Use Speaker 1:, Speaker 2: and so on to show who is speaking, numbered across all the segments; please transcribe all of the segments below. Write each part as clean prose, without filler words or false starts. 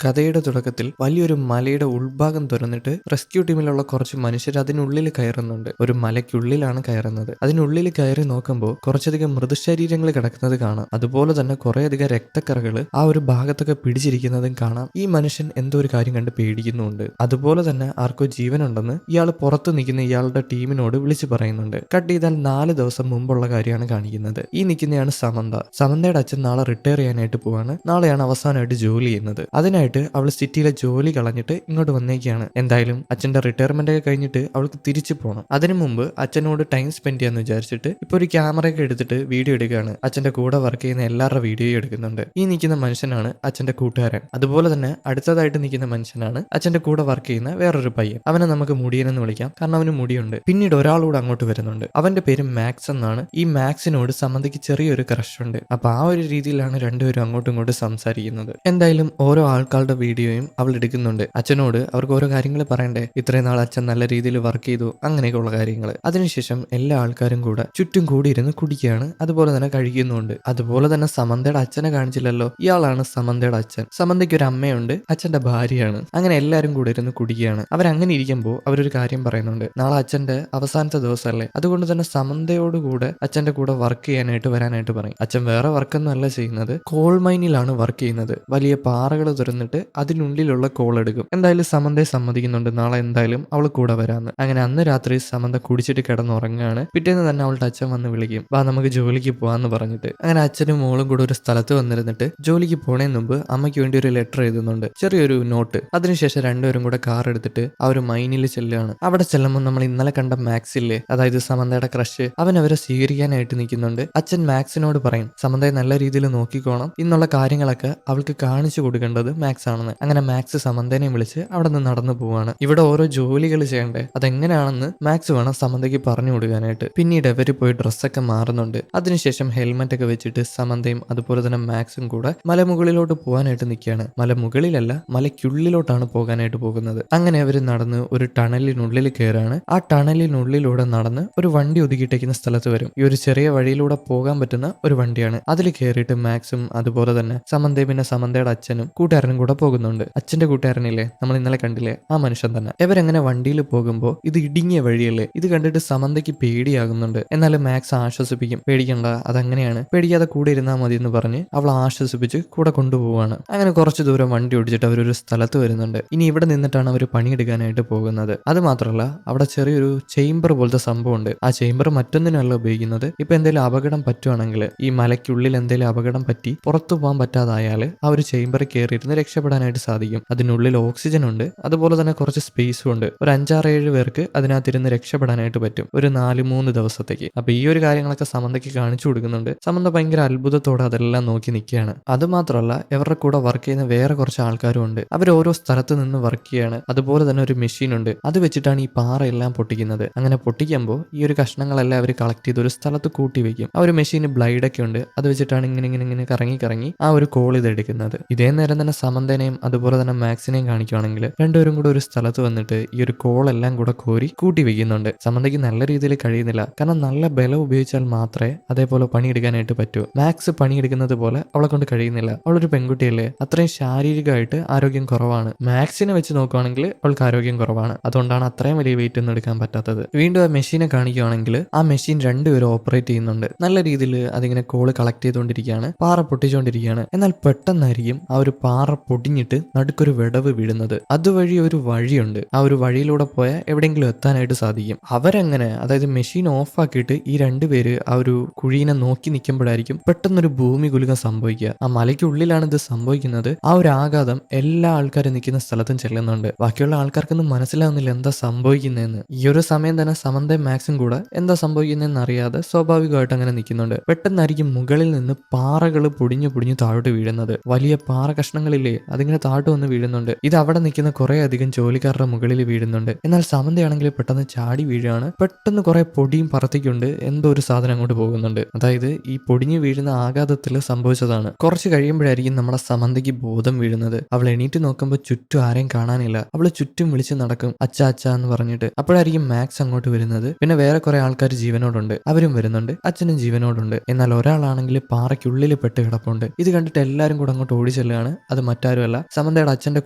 Speaker 1: കഥയുടെ തുടക്കത്തിൽ വലിയൊരു മലയുടെ ഉൾഭാഗം തുറന്നിട്ട് റെസ്ക്യൂ ടീമിലുള്ള കുറച്ച് മനുഷ്യർ അതിനുള്ളിൽ കയറുന്നുണ്ട്. ഒരു മലയ്ക്കുള്ളിലാണ് കയറുന്നത്. അതിനുള്ളിൽ കയറി നോക്കുമ്പോൾ കുറച്ചധികം മൃതശരീരങ്ങൾ കിടക്കുന്നത് കാണാം. അതുപോലെ തന്നെ കുറേയധികം രക്തക്കറകൾ ആ ഒരു ഭാഗത്തൊക്കെ പിടിച്ചിരിക്കുന്നതും കാണാം. ഈ മനുഷ്യൻ എന്തോ ഒരു കാര്യം കണ്ട് പേടിക്കുന്നുണ്ട്. അതുപോലെ തന്നെ ആർക്കോ ജീവനുണ്ടെന്ന് ഇയാൾ പുറത്തു നിൽക്കുന്ന ഇയാളുടെ ടീമിനോട് വിളിച്ചു പറയുന്നുണ്ട്. കട്ട് ചെയ്താൽ 4 ദിവസം മുമ്പുള്ള കാര്യമാണ് കാണിക്കുന്നത്. ഈ നിൽക്കുന്നതാണ് സമന്ത. സമന്തയുടെ അച്ഛൻ നാളെ റിട്ടയർ ചെയ്യാനായിട്ട് പോവാണ്. നാളെയാണ് അവസാനമായിട്ട് ജോലി ചെയ്യുന്നത്. അതിനായിട്ട് അവൾ സിറ്റിയിലെ ജോലി കളഞ്ഞിട്ട് ഇങ്ങോട്ട് വന്നേക്കാണ്. എന്തായാലും അച്ഛന്റെ റിട്ടയർമെന്റ് ഒക്കെ കഴിഞ്ഞിട്ട് അവൾക്ക് തിരിച്ചു പോകണം. അതിനു മുമ്പ് അച്ഛനോട് ടൈം സ്പെൻഡ് ചെയ്യാന്ന് വിചാരിച്ചിട്ട് ഇപ്പൊ ഒരു ക്യാമറയൊക്കെ എടുത്തിട്ട് വീഡിയോ എടുക്കുകയാണ്. അച്ഛന്റെ കൂടെ വർക്ക് ചെയ്യുന്ന എല്ലാവരുടെ വീഡിയോയും എടുക്കുന്നുണ്ട്. ഈ നിൽക്കുന്ന മനുഷ്യനാണ് അച്ഛന്റെ കൂട്ടുകാരൻ. അതുപോലെ തന്നെ അടുത്തതായിട്ട് നിൽക്കുന്ന മനുഷ്യനാണ് അച്ഛന്റെ കൂടെ വർക്ക് ചെയ്യുന്ന വേറൊരു പയ്യൻ. അവനെ നമുക്ക് മുടിയനെന്ന് വിളിക്കാം, കാരണം അവന് മുടിയുണ്ട്. പിന്നീട് ഒരാളൂടെ അങ്ങോട്ട് വരുന്നുണ്ട്. അവന്റെ പേര് മാക്സ് എന്നാണ്. ഈ മാക്സിനോട് സമന്തിക്ക് ചെറിയൊരു ക്രഷ് ഉണ്ട്. അപ്പൊ ആ ഒരു രീതിയിലാണ് രണ്ടുപേരും അങ്ങോട്ടും ഇങ്ങോട്ടും സംസാരിക്കുന്നത്. എന്തായാലും ഓരോ ആൾക്കാരുടെ വീഡിയോയും അവൾ എടുക്കുന്നുണ്ട്. അച്ഛനോട് അവർക്ക് ഓരോ കാര്യങ്ങൾ പറയണ്ടേ. ഇത്രയും നാൾ അച്ഛൻ നല്ല രീതിയിൽ വർക്ക് ചെയ്തു, അങ്ങനെയൊക്കെയുള്ള കാര്യങ്ങൾ. അതിനുശേഷം എല്ലാ ആൾക്കാരും കൂടെ ചുറ്റും കൂടിയിരുന്ന് കുടിക്കുകയാണ്. അതുപോലെ തന്നെ കഴിക്കുന്നുണ്ട്. അതുപോലെ തന്നെ സമന്തയുടെ അച്ഛനെ കാണിച്ചില്ലല്ലോ. ഇയാളാണ് സമന്തയുടെ അച്ഛൻ. സമന്തയ്ക്ക് ഒരു അമ്മയുണ്ട്, അച്ഛന്റെ ഭാര്യയാണ്. അങ്ങനെ എല്ലാവരും കൂടെ ഇരുന്ന് കുടിക്കുകയാണ്. അവരങ്ങനെ ഇരിക്കുമ്പോൾ അവരൊരു കാര്യം പറയുന്നുണ്ട്. നാളെ അച്ഛന്റെ അവസാനത്തെ ദിവസമല്ലേ, അതുകൊണ്ട് തന്നെ സമന്തയോടുകൂടെ അച്ഛന്റെ കൂടെ വർക്ക് ചെയ്യാനായിട്ട് വരാനായിട്ട് പറയും. അച്ഛൻ വേറെ വർക്കൊന്നും അല്ല ചെയ്യുന്നത്, കോൾ മൈനിലാണ് വർക്ക് ചെയ്യുന്നത്. വലിയ പാറകൾ തുറന്നിട്ട് അതിനുള്ളിലുള്ള കോൾ എടുക്കും. എന്തായാലും സമന്തയെ സമ്മതിക്കുന്നുണ്ട്. നാളെ എന്തായാലും അവൾ കൂടെ വരാന്ന്. അങ്ങനെ അന്ന് രാത്രി സമന്ത കുടിച്ചിട്ട് കിടന്നുറങ്ങുകയാണ്. പിറ്റേന്ന് തന്നെ അവളുടെ അച്ഛൻ വന്ന് വിളിക്കും, വാ നമുക്ക് ജോലിക്ക് പോവാന്ന് പറഞ്ഞിട്ട്. അങ്ങനെ അച്ഛനും മോളും കൂടെ ഒരു സ്ഥലത്ത് വന്നിരുന്നിട്ട് ജോലിക്ക് പോണേന് മുമ്പ് അമ്മയ്ക്ക് വേണ്ടി ഒരു ലെറ്റർ എഴുതുന്നുണ്ട്, ചെറിയൊരു നോട്ട്. അതിനുശേഷം രണ്ടുപേരും കൂടെ കാർ എടുത്തിട്ട് ആ ഒരു മൈനിൽ ചെല്ലുകയാണ്. അവിടെ ചെല്ലുമ്പോൾ നമ്മൾ ഇന്നലെ കണ്ട മാക്സില്ലേ, അതായത് സമന്തയുടെ ക്രഷ്, അവൻ അവരെ സ്വീകരിക്കാനായിട്ട് നിൽക്കുന്നുണ്ട്. അച്ഛൻ മാക്സിനോട് പറയും, സമന്തയെ നല്ല രീതിയിൽ നോക്കിക്കോണം, ഇന്നുള്ള കാര്യങ്ങളൊക്കെ അവൾക്ക് കാണിച്ചു കൊടുക്കേണ്ടത് മാക്സ് ആണെന്ന്. അങ്ങനെ മാക്സ് സമന്തനെ വിളിച്ച് അവിടെ നിന്ന് നടന്നു പോവാണ്. ഇവിടെ ഓരോ ജോലികൾ ചെയ്യണ്ടേ, അതെങ്ങനെയാണെന്ന് മാക്സ് വേണം സമന്തയ്ക്ക് പറഞ്ഞു കൊടുക്കാനായിട്ട്. പിന്നീട് അവര് പോയി ഡ്രസ്സൊക്കെ മാറുന്നുണ്ട്. അതിനുശേഷം ഹെൽമെറ്റ് ഒക്കെ വെച്ചിട്ട് സമന്തയും അതുപോലെ തന്നെ മാക്സും കൂടെ മലമുകളിലോട്ട് പോകാനായിട്ട് നിൽക്കുകയാണ്. മലമുകളിലല്ല, മലയ്ക്കുള്ളിലോട്ടാണ് പോകാനായിട്ട് പോകുന്നത്. അങ്ങനെ അവര് നടന്ന് ഒരു ടണലിനുള്ളിൽ കയറാണ്. ആ ടണലിനുള്ളിലൂടെ നടന്ന് ഒരു വണ്ടി ഒതുക്കിയിട്ടേക്കുന്ന സ്ഥലത്ത് വരും. ഈ ഒരു ചെറിയ വഴിയിലൂടെ പോകാൻ പറ്റുന്ന ഒരു വണ്ടിയാണ്. അതിൽ കയറിയിട്ട് മാക്സും അതുപോലെ തന്നെ സമന്തയും പിന്നെ സമന്തയുടെ അച്ഛനും കൂട്ടുകാരനും കൂടെ പോകുന്നുണ്ട്. അച്ഛന്റെ കൂട്ടുകാരനില്ലേ, നമ്മൾ ഇന്നലെ കണ്ടില്ലേ, ആ മനുഷ്യൻ തന്നെ. ഇവരെങ്ങനെ വണ്ടിയിൽ പോകുമ്പോൾ ഇത് ഇടുങ്ങിയ വഴിയല്ലേ, ഇത് കണ്ടിട്ട് സമന്തയ്ക്ക് പേടിയാകുന്നുണ്ട്. എന്നാലും മാക്സ് ആശ്വസിപ്പിക്കും, പേടിക്കണ്ട, അതങ്ങനെയാണ്, പേടിക്കാതെ കൂടെ ഇരുന്നാൽ മതി എന്ന് പറഞ്ഞ് അവൾ ആശ്വസിപ്പിച്ച് കൂടെ കൊണ്ടുപോവാണ്. അങ്ങനെ കുറച്ചു ദൂരം വണ്ടി ഓടിച്ചിട്ട് അവരൊരു സ്ഥലത്ത് വരുന്നുണ്ട്. ഇനി ഇവിടെ നിന്നിട്ടാണ് അവർ പണിയെടുക്കാനായിട്ട് പോകുന്നത്. അത് മാത്രമല്ല, അവിടെ ചെറിയൊരു ചേംബർ പോലത്തെ സംഭവമുണ്ട്. ആ ചേംബർ മറ്റൊന്നിനല്ല ഉപയോഗിക്കുന്നത്. ഇപ്പൊ എന്തെങ്കിലും അപകടം പറ്റുവാണെങ്കിൽ, ഈ മലയ്ക്കുള്ളിൽ എന്തെങ്കിലും അപകടം പറ്റി പുറത്തു പോകാൻ പറ്റാതായാൽ ആ ഒരു ചേംബറിൽ കയറിയിരുന്ന് രക്ഷപ്പെടാനായിട്ട് സാധിക്കും. അതിനുള്ളിൽ ഓക്സിജൻ ഉണ്ട്, അതുപോലെ തന്നെ കുറച്ച് സ്പേസും ഉണ്ട്. ഒരു 5-6-7 പേർക്ക് അതിനകത്തിരുന്ന് രക്ഷപ്പെടാനായിട്ട് പറ്റും, ഒരു 4-3 ദിവസത്തേക്ക്. അപ്പൊ ഈ ഒരു കാര്യങ്ങളൊക്കെ സമന്തയ്ക്ക് കാണിച്ചു കൊടുക്കുന്നുണ്ട്. സമന്ത ഭയങ്കര അത്ഭുതത്തോടെ അതെല്ലാം നോക്കി നിൽക്കുകയാണ്. അത് മാത്രമല്ല, ഇവരുടെ കൂടെ വർക്ക് ചെയ്യുന്ന വേറെ കുറച്ച് ആൾക്കാരും ഉണ്ട്. അവർ ഓരോ സ്ഥലത്ത് നിന്ന് വർക്ക് ചെയ്യാണ്. അതുപോലെ തന്നെ ഒരു മെഷീൻ ഉണ്ട്, അത് വെച്ചിട്ടാണ് ഈ പാറയെല്ലാം പൊട്ടിക്കുന്നത്. അങ്ങനെ പൊട്ടിക്കുമ്പോൾ ഈ ഒരു കഷ്ണങ്ങളെല്ലാം അവർ കളക്ട് ചെയ്ത് ഒരു സ്ഥലത്ത് കൂട്ടി വെക്കും. ആ ഒരു മെഷീന് ബ്ലൈഡൊക്കെ ഉണ്ട്, അത് വെച്ചിട്ടാണ് ഇങ്ങനെ ഇങ്ങനെ ഇങ്ങനെ കറങ്ങി കറങ്ങി ആ ഒരു കോൾ ഇത് എടുക്കുന്നത്. ഇതേ നേരം തന്നെ സമന്തനെയും അതുപോലെ തന്നെ മാക്സിനെയും കാണിക്കുകയാണെങ്കിൽ രണ്ടുപേരും കൂടെ ഒരു സ്ഥലത്ത് വന്നിട്ട് ഈ ഒരു കോളെല്ലാം കൂടെ കോരി കൂട്ടി വെക്കുന്നുണ്ട്. സമന്തയ്ക്ക് നല്ല രീതിയിൽ കഴിയുന്നില്ല, കാരണം നല്ല ബലം ഉപയോഗിച്ചാൽ മാത്രമേ അതേപോലെ പണിയെടുക്കാനായിട്ട് പറ്റൂ. മാക്സ് പണിയെടുക്കുന്നത് പോലെ അവളെ കൊണ്ട് കഴിയുന്നില്ല. അവളൊരു പെൺകുട്ടിയല്ലേ, അത്രയും ശാരീരികമായിട്ട് ആരോഗ്യം കുറവാണ്. മാക്സിനെ വെച്ച് നോക്കുകയാണെങ്കിൽ അവൾക്ക് ആരോഗ്യം കുറവാണ്. അതുകൊണ്ടാണ് അത്രയും വലിയ വെയിറ്റ് ഒന്നും എടുക്കാൻ പറ്റാത്തത്. വീണ്ടും ആ മെഷീനെ കാണിക്കുകയാണെങ്കിൽ ആ മെഷീൻ രണ്ടുപേരും ഓപ്പറേറ്റ് ചെയ്യുന്നുണ്ട്. നല്ല രീതിയിൽ അതിങ്ങനെ കോള് കളക്ട് ചെയ്തുകൊണ്ടിരിക്കുകയാണ്, പാറ പൊട്ടിച്ചുകൊണ്ടിരിക്കുകയാണ്. എന്നാൽ പെട്ടെന്നായിരിക്കും ആ ഒരു പാറ പൊടിഞ്ഞിട്ട് നടുക്കൊരു വിടവ് വീഴുന്നത്. അതുവഴി ഒരു വഴിയുണ്ട്. ആ ഒരു വഴിയിലൂടെ പോയാൽ എവിടെയെങ്കിലും എത്താനായിട്ട് സാധിക്കും. അവരെങ്ങനെ, അതായത് മെഷീൻ ഓഫ് ആക്കിയിട്ട് ഈ രണ്ടുപേര് ആ ഒരു കുഴീനെ നോക്കി നിൽക്കുമ്പോഴായിരിക്കും പെട്ടെന്നൊരു ഭൂമി കുലുക്കം സംഭവിക്കുക. ആ മലയ്ക്കുള്ളിലാണ് ഇത് സംഭവിക്കുന്നത്. ആ ഒരു ആഘാതം എല്ലാ ആൾക്കാരും നിൽക്കുന്ന സ്ഥലത്തും ചെല്ലുന്നുണ്ട്. ബാക്കിയുള്ള ആൾക്കാർക്കൊന്നും മനസ്സിലാവുന്നില്ല എന്താ സംഭവിക്കുന്നതെന്ന്. ഈ ഒരു സമയം തന്നെ സമന്തയും മാക്സും കൂടെ എന്താ സംഭവിക്കുന്നതെന്ന് അറിയാതെ സ്വാഭാവികമായിട്ട് അങ്ങനെ നിൽക്കുന്നുണ്ട്. പെട്ടെന്നായിരിക്കും മുകളിൽ നിന്ന് പാറകൾ പൊടിഞ്ഞു പൊടിഞ്ഞു താഴോട്ട് വീഴുന്നത്. വലിയ പാറ കഷ്ണങ്ങളില്ലേ, അതിങ്ങനെ താഴോട്ട് വന്ന് വീഴുന്നുണ്ട്. ഇത് അവിടെ നിൽക്കുന്ന കുറെ അധികം ജോലിക്കാരുടെ മുകളിൽ വീഴുന്നുണ്ട്. എന്നാൽ സമന്തയാണെങ്കിൽ പെട്ടെന്ന് ചാടി വീഴാണ്. പെട്ടെന്ന് കുറെ പൊടിയും പറത്തിക്കൊണ്ട് എന്തോ ഒരു സാധനം അങ്ങോട്ട് പോകുന്നുണ്ട്. അതായത് ഈ പൊടിഞ്ഞു വീഴുന്ന ആഘാതത്തിൽ സംഭവിച്ചതാണ്. കുറച്ച് കഴിയുമ്പോഴായിരിക്കും നമ്മുടെ സമന്തയ്ക്ക് ബോധം വീഴുന്നത്. അവൾ എണീറ്റ് നോക്കുമ്പോൾ ചുറ്റും ആരെയും കാണാനില്ല. അവള് ചുറ്റും വിളിച്ച് നടക്കും, അച്ഛ അച്ഛ എന്ന് പറഞ്ഞിട്ട്. അപ്പോഴായിരിക്കും മാക്സ് അങ്ങോട്ട് വരുന്നത്. പിന്നെ വേറെ കുറെ ആൾക്കാർ ജീവനോടുണ്ട്, അവരും വരുന്നുണ്ട്. അച്ഛനും ജീവനോടുണ്ട്. എന്നാൽ ഒരാളാണെങ്കിൽ പാറയ്ക്കുള്ളിൽ പെട്ട് കിടപ്പുണ്ട്. ഇത് കണ്ടിട്ട് എല്ലാവരും കൂടെ അങ്ങോട്ട് ഓടി ചെല്ലുകയാണ്. അത് ആരുമല്ല, സമന്തയുടെ അച്ഛന്റെ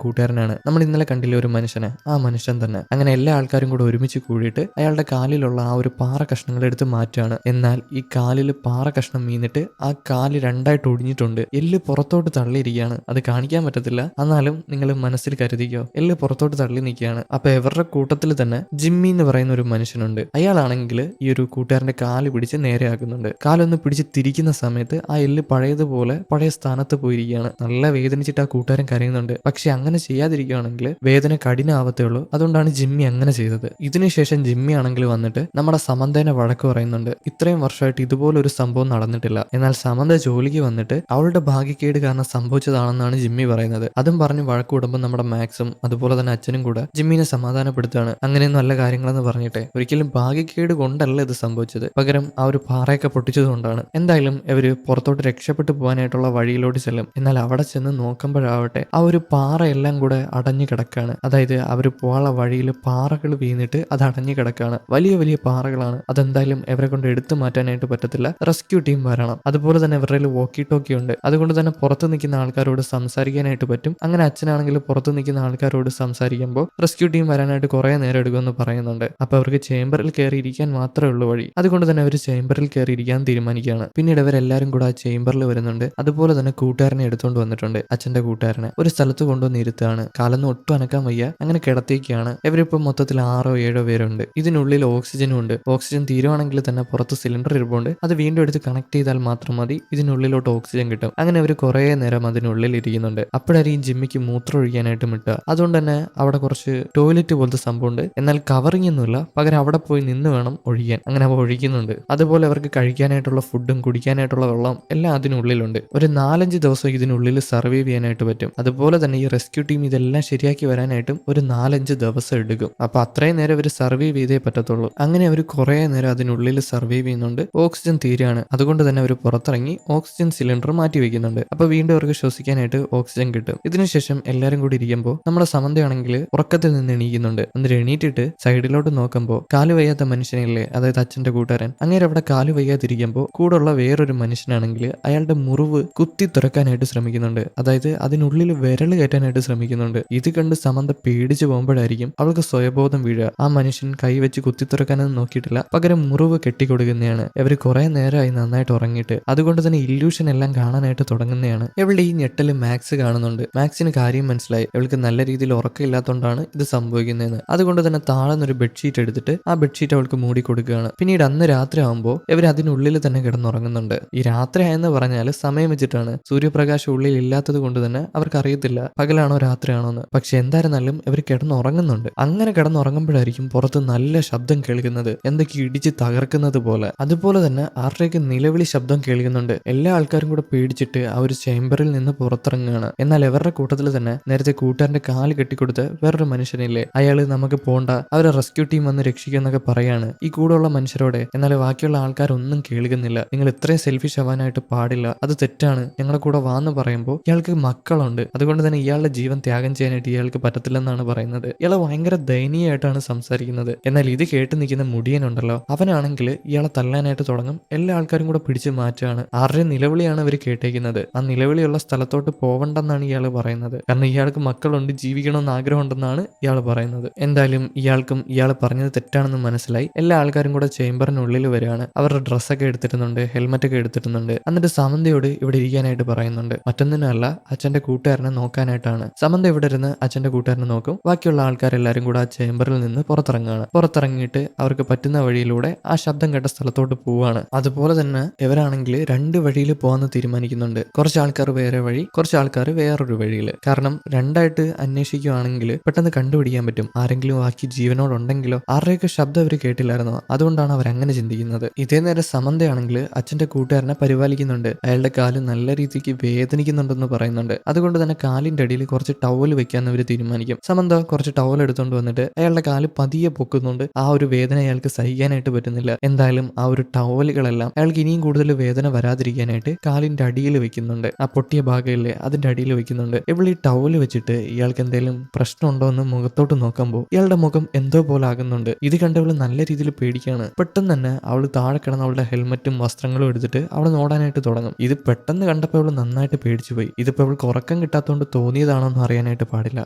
Speaker 1: കൂട്ടുകാരനാണ്. നമ്മൾ ഇന്നലെ കണ്ടില്ലേ ഒരു മനുഷ്യനെ, ആ മനുഷ്യൻ തന്നെ. അങ്ങനെ എല്ലാ ആൾക്കാരും കൂടെ ഒരുമിച്ച് കൂടിയിട്ട് അയാളുടെ കാലിലുള്ള ആ ഒരു പാറ കഷ്ണങ്ങൾ എടുത്ത് മാറ്റുകയാണ്. എന്നാൽ ഈ കാലിൽ പാറ കഷ്ണം വീണിട്ട് ആ കാല് രണ്ടായിട്ട് ഒടിഞ്ഞിട്ടുണ്ട്. എല്ല് പുറത്തോട്ട് തള്ളിയിരിക്കുകയാണ്. അത് കാണിക്കാൻ പറ്റത്തില്ല, എന്നാലും നിങ്ങൾ മനസ്സിൽ കരുതിക്കോ, എല്ല് പുറത്തോട്ട് തള്ളി നിൽക്കുകയാണ്. അപ്പൊ ഇവരുടെ കൂട്ടത്തിൽ തന്നെ ജിമ്മി എന്ന് പറയുന്ന ഒരു മനുഷ്യനുണ്ട്. അയാളാണെങ്കിൽ ഈ ഒരു കൂട്ടുകാരന്റെ കാല് പിടിച്ച് നേരെയാക്കുന്നുണ്ട്. കാലൊന്ന് പിടിച്ച് തിരിക്കുന്ന സമയത്ത് ആ എല്ല് പഴയതുപോലെ പഴയ സ്ഥാനത്ത് പോയിരിക്കുകയാണ്. നല്ല വേദനിച്ചിട്ട് ആ കൂട്ടുകാരൻ കരയുന്നുണ്ട്. പക്ഷെ അങ്ങനെ ചെയ്യാതിരിക്കുകയാണെങ്കിൽ വേദന കഠിനാവത്തേ ഉള്ളൂ. അതുകൊണ്ടാണ് ജിമ്മി അങ്ങനെ ചെയ്തത്. ഇതിനുശേഷം ജിമ്മി ആണെങ്കിൽ വന്നിട്ട് നമ്മുടെ സമന്തേനെ വഴക്ക് പറയുന്നുണ്ട്. ഇത്രയും വർഷമായിട്ട് ഇതുപോലൊരു സംഭവം നടന്നിട്ടില്ല. എന്നാൽ സമന്ത ജോലിക്ക് വന്നിട്ട് അവളുടെ ഭാഗ്യക്കേട് കാരണം സംഭവിച്ചതാണെന്നാണ് ജിമ്മി പറയുന്നത്. അതും പറഞ്ഞ് വഴക്ക് കൂടുമ്പോൾ നമ്മുടെ മാക്സും അതുപോലെ തന്നെ അച്ഛനും കൂടെ ജിമ്മിനെ സമാധാനപ്പെടുത്തുകയാണ്. അങ്ങനെയൊന്നും നല്ല കാര്യങ്ങളെന്ന് പറഞ്ഞിട്ട് ഒരിക്കലും ഭാഗ്യക്കേട് കൊണ്ടല്ല ഇത് സംഭവിച്ചത്, പകരം ആ ഒരു പാറയൊക്കെ പൊട്ടിച്ചതുകൊണ്ടാണ്. എന്തായാലും ഇവര് പുറത്തോട്ട് രക്ഷപ്പെട്ടു പോകാനായിട്ടുള്ള വഴിയിലോട്ട് ചെല്ലും. എന്നാൽ അവിടെ ചെന്ന് നോക്കുമ്പോഴാവട്ടെ ആ ഒരു പാറയെല്ലാം കൂടെ അടഞ്ഞു കിടക്കാണ്. അതായത് അവർ പോകാനുള്ള വഴിയിൽ പാറകൾ വീണിട്ട് അത് അടഞ്ഞു കിടക്കാണ്. വലിയ വലിയ പാറകളാണ്. അതെന്തായാലും ഇവരെ കൊണ്ട് എടുത്തു മാറ്റാനായിട്ട് പറ്റത്തില്ല. റെസ്ക്യൂ ടീം വരണം. അതുപോലെ തന്നെ ഇവരുടെ വോക്കി ടോക്കി ഉണ്ട്. അതുകൊണ്ട് തന്നെ പുറത്ത് നിൽക്കുന്ന ആൾക്കാരോട് സംസാരിക്കാനായിട്ട് പറ്റും. അങ്ങനെ അച്ഛനാണെങ്കിൽ പുറത്ത് നിൽക്കുന്ന ആൾക്കാരോട് സംസാരിക്കുമ്പോൾ റെസ്ക്യൂ ടീം വരാനായിട്ട് കുറെ നേരം എടുക്കുമെന്ന് പറയുന്നുണ്ട്. അപ്പൊ അവർക്ക് ചേംബറിൽ കയറി ഇരിക്കാൻ മാത്രമേ ഉള്ളൂ വഴി. അതുകൊണ്ട് തന്നെ അവർ ചേംബറിൽ കയറി ഇരിക്കാൻ തീരുമാനിക്കുകയാണ്. പിന്നീട് ഇവരെല്ലാരും കൂടെ ആ ചേംബറിൽ വരുന്നുണ്ട്. അതുപോലെ തന്നെ കൂട്ടുകാരനെ എടുത്തുകൊണ്ട് വന്നിട്ടുണ്ട്. അച്ഛന്റെ കൂട്ടുകാരനെ ഒരു സ്ഥലത്ത് കൊണ്ടുവന്ന് ഇരുത്താണ്. കാലൊന്നും ഒട്ടും അനക്കാൻ വയ്യ. അങ്ങനെ കിടത്തിയൊക്കെയാണ്. ഇവരിപ്പോൾ മൊത്തത്തിൽ 6-7 പേരുണ്ട്. ഇതിനുള്ളിൽ ഓക്സിജനും ഉണ്ട്. ഓക്സിജൻ തീരുവാണെങ്കിൽ തന്നെ പുറത്ത് സിലിണ്ടർ ഇരിപ്പുണ്ട്. അത് വീണ്ടും എടുത്ത് കണക്ട് ചെയ്താൽ മാത്രം മതി ഇതിനുള്ളിലോട്ട് ഓക്സിജൻ കിട്ടും. അങ്ങനെ അവർ കുറെ നേരം അതിനുള്ളിൽ ഇരിക്കുന്നുണ്ട്. അപ്പോഴായിരിക്കും ജിമ്മിക്ക് മൂത്രം ഒഴിക്കാനായിട്ട് മിട്ടുക. അതുകൊണ്ട് തന്നെ അവിടെ കുറച്ച് ടോയ്ലറ്റ് പോലത്തെ സംഭവമുണ്ട്. എന്നാൽ കവറിംഗ് ഒന്നുമില്ല, പകരം അവിടെ പോയി നിന്ന് വേണം ഒഴിക്കാൻ. അങ്ങനെ അവ ഒഴിക്കുന്നുണ്ട്. അതുപോലെ അവർക്ക് കഴിക്കാനായിട്ടുള്ള ഫുഡും കുടിക്കാനായിട്ടുള്ള വെള്ളം എല്ലാം അതിനുള്ളിലുണ്ട്. ഒരു 4-5 ദിവസം ഇതിനുള്ളിൽ സർവൈവ് ചെയ്യാനായിട്ട് പറ്റും. അതുപോലെ തന്നെ ഈ റെസ്ക്യൂ ടീം ഇതെല്ലാം ശരിയാക്കി വരാനായിട്ടും ഒരു 4-5 ദിവസം എടുക്കും. അപ്പൊ അത്രയും നേരം അവർ സർവൈവ് ചെയ്തേ പറ്റത്തുള്ളൂ. അങ്ങനെ അവർ കുറെ നേരം അതിനുള്ളിൽ സർവൈവ് ചെയ്യുന്നുണ്ട്. ഓക്സിജൻ തീരെയാണ്. അതുകൊണ്ട് തന്നെ അവർ പുറത്തിറങ്ങി ഓക്സിജൻ സിലിണ്ടർ മാറ്റി വെക്കുന്നുണ്ട്. അപ്പൊ വീണ്ടും അവർക്ക് ശ്വസിക്കാനായിട്ട് ഓക്സിജൻ കിട്ടും. ഇതിനുശേഷം എല്ലാരും കൂടി ഇരിക്കുമ്പോൾ നമ്മുടെ സമന്തയാണെങ്കിൽ ഉറക്കത്തിൽ നിന്ന് എണീക്കുന്നുണ്ട്. എന്നിട്ട് എണീറ്റിട്ട് സൈഡിലോട്ട് നോക്കുമ്പോൾ കാല് വയ്യാത്ത മനുഷ്യനില്ലേ, അതായത് അച്ഛന്റെ കൂട്ടുകാരൻ, അങ്ങനെ അവിടെ കാല് വയ്യാതിരിക്കുമ്പോൾ കൂടുള്ള വേറൊരു മനുഷ്യനാണെങ്കിൽ അയാളുടെ മുറിവ് കുത്തി തുറക്കാനായിട്ട് ശ്രമിക്കുന്നുണ്ട്. അതായത് അതിനുള്ളിൽ വിരൽ കയറ്റാനായിട്ട് ശ്രമിക്കുന്നുണ്ട്. ഇത് കണ്ട് സമന്ത പേടിച്ചു പോകുമ്പോഴായിരിക്കും അവൾക്ക് സ്വയബോധം വീഴുക. ആ മനുഷ്യൻ കൈവച്ച് കുത്തി തുറക്കാനൊന്നും നോക്കിയിട്ടില്ല, പകരം മുറിവ് കെട്ടിക്കൊടുക്കുന്നതാണ്. ഇവർ കുറെ നേരമായി നന്നായിട്ട് ഉറങ്ങിയിട്ട്. അതുകൊണ്ട് തന്നെ ഇല്യൂഷൻ എല്ലാം കാണാനായിട്ട് തുടങ്ങുന്നതാണ്. ഇവളുടെ ഈ ഞെട്ടല് മാക്സ് കാണുന്നുണ്ട്. മാക്സിന് കാര്യം മനസ്സിലായി. ഇവൾക്ക് നല്ല രീതിയിൽ ഉറക്കമില്ലാത്തതുകൊണ്ടാണ് ഇത് സംഭവിക്കുന്നതെന്ന്. അതുകൊണ്ട് തന്നെ താഴെന്നൊരു ബെഡ്ഷീറ്റ് എടുത്തിട്ട് ആ ബെഡ്ഷീറ്റ് അവൾക്ക് മൂടി കൊടുക്കുകയാണ്. പിന്നീട് അന്ന് രാത്രി ആകുമ്പോൾ ഇവർ അതിനുള്ളിൽ തന്നെ കിടന്നുറങ്ങുന്നുണ്ട്. ഈ രാത്രി ആയെന്ന് പറഞ്ഞാൽ സമയം വെച്ചിട്ടാണ്. സൂര്യപ്രകാശം ഉള്ളിൽ ഇല്ലാത്തത് കൊണ്ട് തന്നെ അവർക്ക് അറിയത്തില്ല പകലാണോ രാത്രിയാണോ എന്ന്. പക്ഷെ എന്തായിരുന്നാലും ഇവർ കിടന്നുറങ്ങുന്നുണ്ട്. അങ്ങനെ കിടന്നുറങ്ങുമ്പോഴായിരിക്കും പുറത്ത് നല്ല ശബ്ദം കേൾക്കുന്നത്, എന്തൊക്കെ ഇടിച്ച് തകർക്കുന്നത് പോലെ. അതുപോലെ തന്നെ ആരുടെയൊക്കെ നിലവിളി ശബ്ദം കേൾക്കുന്നുണ്ട്. എല്ലാ ആൾക്കാരും കൂടെ പേടിച്ചിട്ട് ആ ഒരു ചേംബറിൽ നിന്ന് പുറത്തിറങ്ങുകയാണ്. എന്നാൽ ഇവരുടെ കൂട്ടത്തിൽ തന്നെ നേരത്തെ കൂട്ടുകാരന്റെ കാല് കെട്ടിക്കൊടുത്ത് വേറൊരു മനുഷ്യനില്ലേ, അയാള് നമുക്ക് പോണ്ട, അവരെ റെസ്ക്യൂ ടീം വന്ന് രക്ഷിക്കുന്നൊക്കെ പറയാണ് ഈ കൂടെയുള്ള മനുഷ്യരോടെ. എന്നാൽ ബാക്കിയുള്ള ആൾക്കാരൊന്നും കേൾക്കുന്നില്ല. നിങ്ങൾ ഇത്രയും സെൽഫിഷ് ആവാനായിട്ട് പാടില്ല, അത് തെറ്റാണ്, ഞങ്ങളുടെ കൂടെ വാന്ന് പറയുമ്പോൾ ഇയാൾക്ക് മക്കളുണ്ട്. അതുകൊണ്ട് തന്നെ ഇയാളുടെ ജീവൻ ത്യാഗം ചെയ്യാനായിട്ട് ഇയാൾക്ക് പറ്റത്തില്ലെന്നാണ് പറയുന്നത്. ഇയാളെ ഭയങ്കര ദയനീയമായിട്ടാണ് സംസാരിക്കുന്നത്. എന്നാൽ ഇത് കേട്ട് നിൽക്കുന്ന മുടിയനുണ്ടല്ലോ, അവനാണെങ്കിൽ ഇയാളെ തല്ലാനായിട്ട് തുടങ്ങും. എല്ലാ ആൾക്കാരും കൂടെ പിടിച്ചു മാറ്റുകയാണ്. ആരുടെ നിലവിളിയാണ് ഇവർ കേട്ടേക്കുന്നത്. ആ നിലവിളിയുള്ള സ്ഥലത്തോട്ട് പോവണ്ടെന്നാണ് ഇയാൾ പറയുന്നത്. കാരണം ഇയാൾക്ക് മക്കളുണ്ട്, ജീവിക്കണമെന്ന് ആഗ്രഹമുണ്ടെന്നാണ് ഇയാൾ പറയുന്നത്. എന്തായാലും ഇയാൾക്കും ഇയാൾ പറഞ്ഞത് തെറ്റാണെന്ന് മനസ്സിലായി. എല്ലാ ആൾക്കാരും കൂടെ ചേംബറിനുള്ളിൽ വരികയാണ്. അവരുടെ ഡ്രസ്സൊക്കെ എടുത്തിരുന്നുണ്ട്, ഹെൽമെറ്റ് ഒക്കെ എടുത്തിട്ടുന്നുണ്ട്. എന്നിട്ട് സമന്തയോട് ഇവിടെ ഇരിക്കാനായിട്ട് പറയുന്നുണ്ട്. മറ്റൊന്നിനല്ല, അച്ഛന്റെ കൂട്ടുകാരനെ നോക്കാനായിട്ടാണ്. സമന്ത ഇവിടെ ഇരുന്ന് അച്ഛന്റെ കൂട്ടുകാരനെ നോക്കും. ബാക്കിയുള്ള ആൾക്കാരെല്ലാരും കൂടെ ആ ചേംബറിൽ നിന്ന് പുറത്തിറങ്ങുകയാണ്. പുറത്തിറങ്ങിയിട്ട് അവർക്ക് പറ്റുന്ന വഴിയിലൂടെ ആ ശബ്ദം കേട്ട സ്ഥലത്തോട്ട് പോവാണ്. അതുപോലെ തന്നെ ഇവരാണെങ്കിൽ 2 വഴിയിൽ പോകാന്ന് തീരുമാനിക്കുന്നുണ്ട്. കുറച്ച് ആൾക്കാർ വേറെ വഴി, കുറച്ച് ആൾക്കാർ വേറൊരു വഴിയിൽ. കാരണം രണ്ടായിട്ട് അന്വേഷിക്കുകയാണെങ്കിൽ പെട്ടെന്ന് കണ്ടുപിടിക്കാൻ പറ്റും ആരെങ്കിലും ബാക്കി ജീവനോടുണ്ടെങ്കിലോ. ആരുടെയൊക്കെ ശബ്ദം അവർ കേട്ടില്ലായിരുന്നോ, അതുകൊണ്ടാണ് അവർ അങ്ങനെ ചിന്തിക്കുന്നത്. ഇതേ നേരം സമന്തയാണെങ്കിൽ അച്ഛന്റെ കൂട്ടുകാരനെ പരിപാലിക്കുന്നുണ്ട്. അയാളുടെ കാല് നല്ല രീതിക്ക് വേദനിക്കുന്നുണ്ടെന്ന് പറയുന്നുണ്ട്. അതുകൊണ്ട് തന്നെ കാലിന്റെ അടിയിൽ കുറച്ച് ടവൽ വെക്കാന്ന് അവർ തീരുമാനിക്കും. സമന്ത കുറച്ച് ടവൽ എടുത്തുകൊണ്ട് വന്നിട്ട് അയാളുടെ കാല് പതിയെ പൊക്കുന്നുണ്ട്. ആ ഒരു വേദന അയാൾക്ക് സഹിക്കാനായിട്ട് പറ്റുന്നില്ല. എന്തായാലും ആ ഒരു ടവലുകളെല്ലാം അയാൾക്ക് ഇനിയും കൂടുതൽ വേദന വരാതിരിക്കാനായിട്ട് കാലിന്റെ അടിയിൽ വെക്കുന്നുണ്ട്. ആ പൊട്ടിയ ഭാഗമില്ലേ, അതിന്റെ അടിയിൽ വെക്കുന്നുണ്ട്. ഇവിടെ ഈ ടവല് വെച്ചിട്ട് ഇയാൾക്ക് എന്തെങ്കിലും പ്രശ്നമുണ്ടോ എന്ന് മുഖത്തോട്ട് നോക്കുമ്പോൾ ഇയാളുടെ മുഖം എന്തോ പോലെ ആകുന്നുണ്ട്. ഇത് കണ്ടവള് നല്ല രീതിയിൽ പേടിക്കാണ്. പെട്ടെന്ന് തന്നെ അവള് താഴെ കിടന്ന അവളുടെ ഹെൽമറ്റും വസ്ത്രങ്ങളും എടുത്തിട്ട് അവിടെ ഓടാനായിട്ട് തുടങ്ങും. ഇത് പെട്ടെന്ന് കണ്ടപ്പോൾ അവള് നന്നായിട്ട് പേടിച്ചു പോയി. ഇതിപ്പോ അവൾക്ക് ഉറക്കം ഉറക്കം കിട്ടാത്തതുകൊണ്ട് തോന്നിയതാണോന്ന് അറിയാനായിട്ട് പാടില്ല.